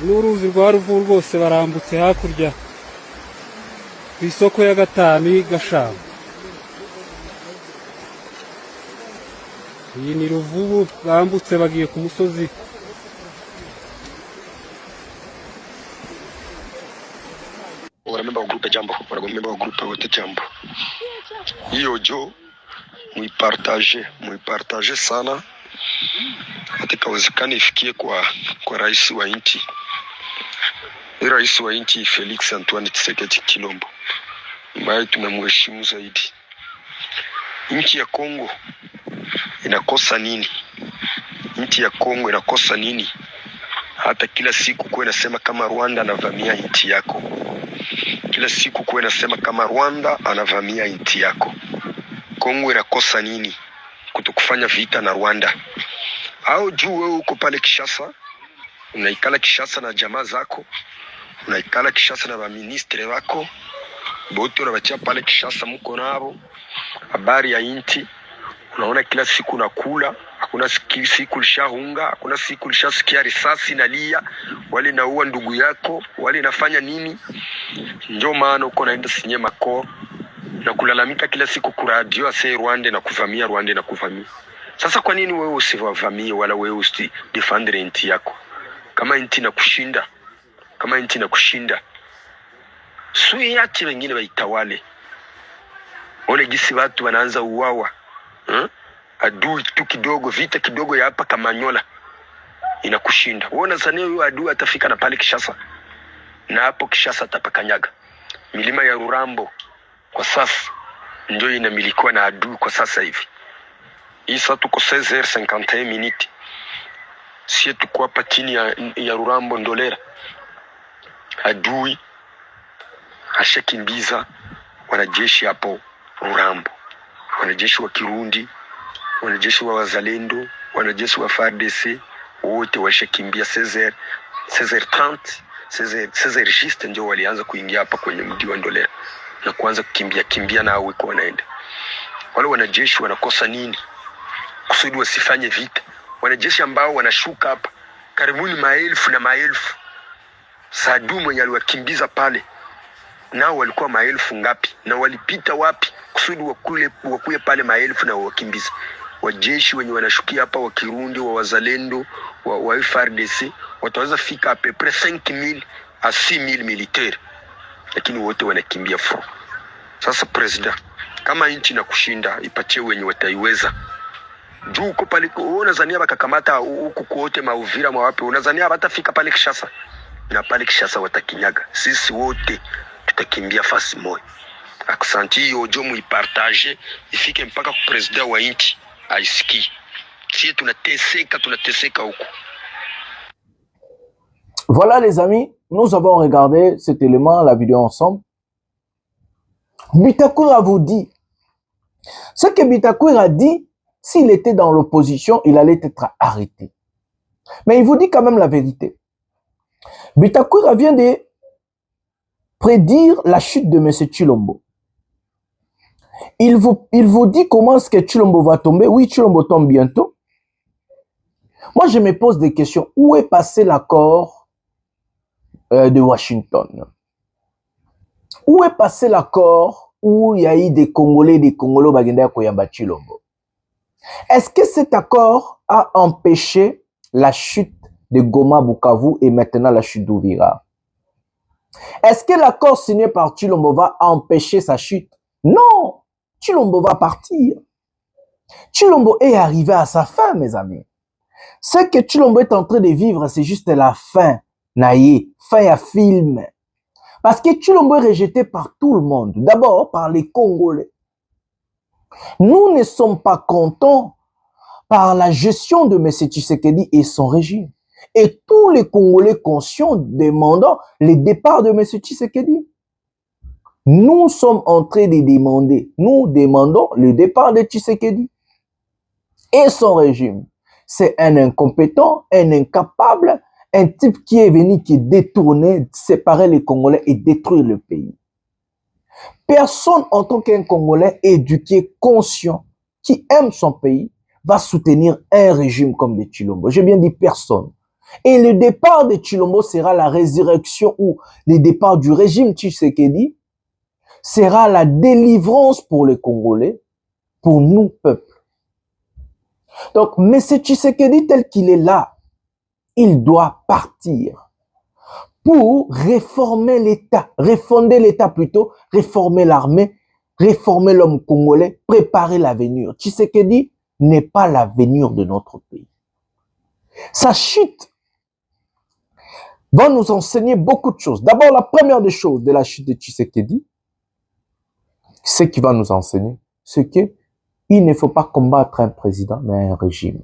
N'uruzi rwa Ruvu rwose barambutse hakurya ku isoko ya gatanu y'Igashamba. Iyi ni Ruvubu bambutse bagiye ku musozi. Wanamemba wa grupe jambo, wanamemba wa grupe wote jambo. Hiyo jo muipartage sana. Katika uwezekano ifikie kwa rais wa nchi. Rais wa nchi Felix Antoine Tshisekedi Tshilombo, ambaye tunamheshimu zaidi. Nchi ya Kongo inakosa nini? Nchi ya Kongo inakosa nini? Hata kila siku kwa inasema kama Rwanda anavamia nchi yako. Kila siku kwa inasema kama Rwanda anavamia nchi yako. Kongo inakosa nini kutokufanya vita na Rwanda? Au juu wewe uko pale Kishasa, unaikala Kishasa na jamaa zako, unaikala Kishasa na ministre wako, bote unabachia pale Kishasa mko nabo, habari ya inti, unaona kila siku unakula, hakuna siku lishahunga, hakuna siku lishasikia risasi na lia, wale naua ndugu yako, wale nafanya nini? Ndio maana uko naenda sinye mako na kulalamika kila siku kwa radio ase Rwanda na kuvamia Rwanda na kuvamia. Sasa kwa nini wewe usivamie wala wewe usifendre nchi yako? Kama nchi na kushinda, sui ati wengine waitawale. Ole gisi watu wanaanza uwawa. Adui tu kidogo, vita kidogo ya hapa Kamanyola inakushinda. Wewe unazania huyo adui atafika na pale Kishasa? Na hapo Kishasa atapakanyaga. Milima ya Rurambo kwa sasa ndio inamilikiwa na adui kwa sasa hivi. Hii sasa tuko 16h51 minutes. Si tuko hapa chini ya Rurambo Ndolera. Adui ashakimbiza wanajeshi hapo Rurambo. Wanajeshi wa Kirundi, wanajeshi wa Wazalendo, wanajeshi wa FARDC, wote washakimbia 16h30, 16h juste ndio walianza kuingia hapa kwenye mji wa Ndolera na kuanza kukimbia na hao wiko wanaenda. wale wanajeshi wanakosa nini kusudi wasifanye vita? Wanajeshi ambao wanashuka hapa karibuni maelfu na maelfu. Saddam mwenye aliwakimbiza pale nao walikuwa maelfu ngapi, na walipita wapi kusudi wakuye pale maelfu na wakimbiza? Wajeshi wenye wanashukia hapa wa Kirundi, wa wazalendo, wa FARDC wataweza fika à peu près 5000 à 6000 militaires, lakini wote wanakimbia front. Sasa president, kama nchi na kushinda ipatie wenye wataiweza. Juu uko pale unazania bakakamata huku kote mauvira mawapi, unazania batafika pale Kishasa, na pale Kishasa watakinyaga. Sisi wote tutakimbia fasi moja. Aksanti hiyo jo muipartage ifike mpaka ku president wa nchi aisikie. Si tunateseka huko. Voilà les amis, nous avons regardé cet élément, la vidéo ensemble. Bitakour vous dit, ce que Bitakour a dit, s'il était dans l'opposition, il allait être arrêté. Mais il vous dit quand même la vérité. Bitakour vient de prédire la chute de M. Tshilombo. Il vous dit comment est-ce que Tshilombo va tomber. Oui, Tshilombo tombe bientôt. Moi, je me pose des questions. Où est passé l'accord de Washington? Où est passé l'accord où il y a eu des Congolais bagenda koyamba Tshilombo? Est-ce que cet accord a empêché la chute de Goma Bukavu et maintenant la chute d'Ouvira? Est-ce que l'accord signé par Tshilombo va empêcher sa chute? Non! Tshilombo va partir. Tshilombo est arrivé à sa fin, mes amis. Ce que Tshilombo est en train de vivre, c'est juste la fin. Naïe, fin à film. Parce que Tshilombo est rejeté par tout le monde. D'abord, par les Congolais. Nous ne sommes pas contents par la gestion de M. Tshisekedi et son régime. Et tous les Congolais conscients demandant le départ de M. Tshisekedi. Nous sommes en train de demander, nous demandons le départ de Tshisekedi et son régime. C'est un incompétent, un incapable, un type qui est venu, qui est détourné, séparer les Congolais et détruire le pays. Personne en tant qu'un Congolais éduqué, conscient, qui aime son pays, va soutenir un régime comme de Tshilombo. J'ai bien dit personne. Et le départ de Tshilombo sera la résurrection ou le départ du régime Tshisekedi sera la délivrance pour les Congolais, pour nous, peuple. Donc, M. Tshisekedi, tel qu'il est là, il doit partir pour réformer l'État, refonder l'État plutôt, réformer l'armée, réformer l'homme congolais, préparer l'avenir. Tshisekedi n'est pas l'avenir de notre pays. Sa chute va nous enseigner beaucoup de choses. D'abord, la première des choses de la chute de Tshisekedi, ce qui va nous enseigner, c'est que il ne faut pas combattre un président, mais un régime.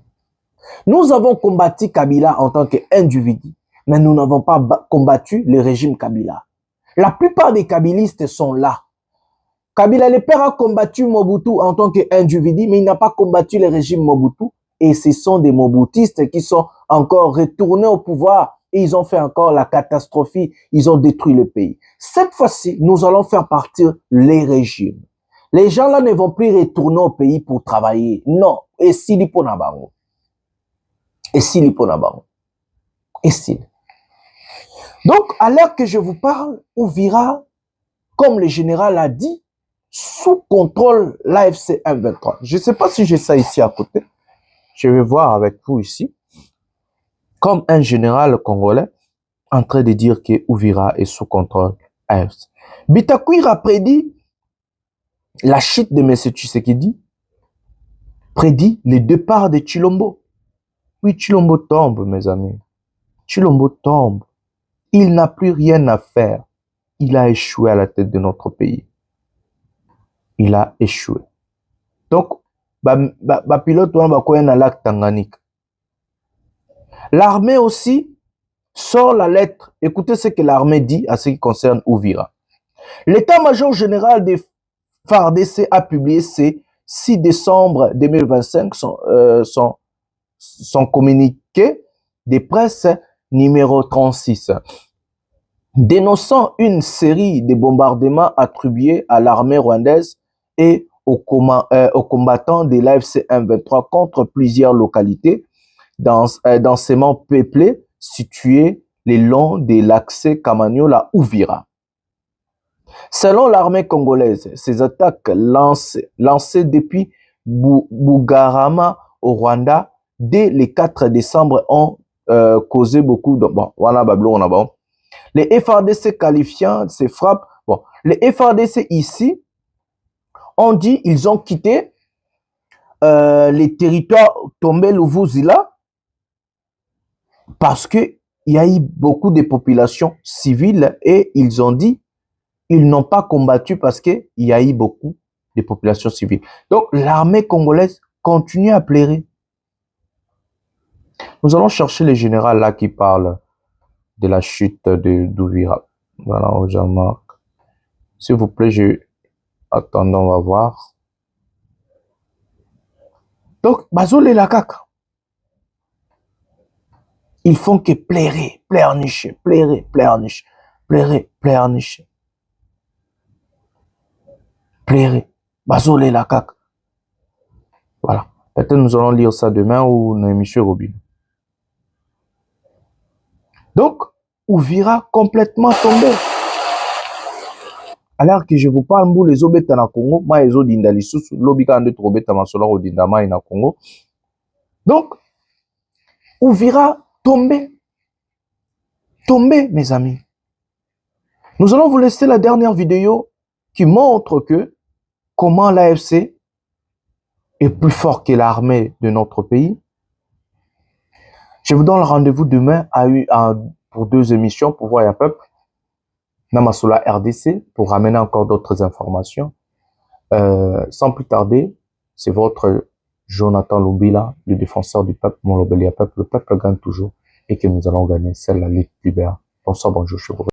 Nous avons combattu Kabila en tant qu'individu, mais nous n'avons pas combattu le régime Kabila. La plupart des Kabilistes sont là. Kabila le père a combattu Mobutu en tant qu'individu, mais il n'a pas combattu le régime Mobutu. Et ce sont des Mobutistes qui sont encore retournés au pouvoir. Et ils ont fait encore la catastrophe. Ils ont détruit le pays. Cette fois-ci, nous allons faire partir les régimes. Les gens là ne vont plus retourner au pays pour travailler. Non. Et si l'Iponabango. Et si l'Iponabango. Et si. Donc, à l'heure que je vous parle, Ouvira, comme le général a dit, sous contrôle l'AFC M23. Je ne sais pas si j'ai ça ici à côté. Je vais voir avec vous ici. Comme un général congolais en train de dire que Ouvira est sous contrôle AFC. Bitakour a prédit la chute de M. Tshisekedi, prédit le départ de Tshilombo. Oui, Tshilombo tombe, mes amis. Tshilombo tombe. Il n'a plus rien à faire. Il a échoué à la tête de notre pays. Il a échoué. Donc, pilote va na lac Tanganyika. L'armée aussi sort la lettre. Écoutez ce que l'armée dit à ce qui concerne Ouvira. L'état-major général des FARDC a publié ce 6 décembre 2025 son communiqué de presse numéro 36, dénonçant une série de bombardements attribués à l'armée rwandaise et aux combattants de l'AFC M23 contre plusieurs localités densément peuplées situées le long de l'accès Kamanyola à Uvira. Selon l'armée congolaise, ces attaques lancées depuis Bugarama au Rwanda dès le 4 décembre ont causé beaucoup de... Bon, voilà, on a bon. Les FARDC qualifiant ces frappes... Bon, les FARDC ici ont dit ils ont quitté les territoires Tombé-Louvuzila parce qu'il y a eu beaucoup de populations civiles et ils ont dit ils n'ont pas combattu parce qu'il y a eu beaucoup de populations civiles. Donc, l'armée congolaise continue à plairer. Nous allons chercher le général là qui parle de la chute d'Uvira. Voilà, Jean-Marc. S'il vous plaît, attendons, on va voir. Donc, Bazole la caca. Ils font que plairer, pleurnicher, plairer, pleurnicher, plairer, pleurnicher. Plairer. Bazole la caca. Voilà. Peut-être nous allons lire ça demain ou dans l'émission Robin. Donc, Uvira complètement tombé. Alors que je vous parle, vous les obéta na Congo, moi les odinda lisusu, lobika ande trobeta masola odinda mai na Congo. Donc, Uvira tombé. Tombé, mes amis. Nous allons vous laisser la dernière vidéo qui montre que comment l'AFC est plus fort que l'armée de notre pays. Je vous donne le rendez-vous demain pour 2 émissions pour voir un peuple. Namasola RDC pour ramener encore d'autres informations. Sans plus tarder, c'est votre Jonathan Lubila, le défenseur du peuple, mon Lobelia peuple. Le peuple gagne toujours et que nous allons gagner. C'est la lutte libère. Bonsoir, bonjour, je vous remercie.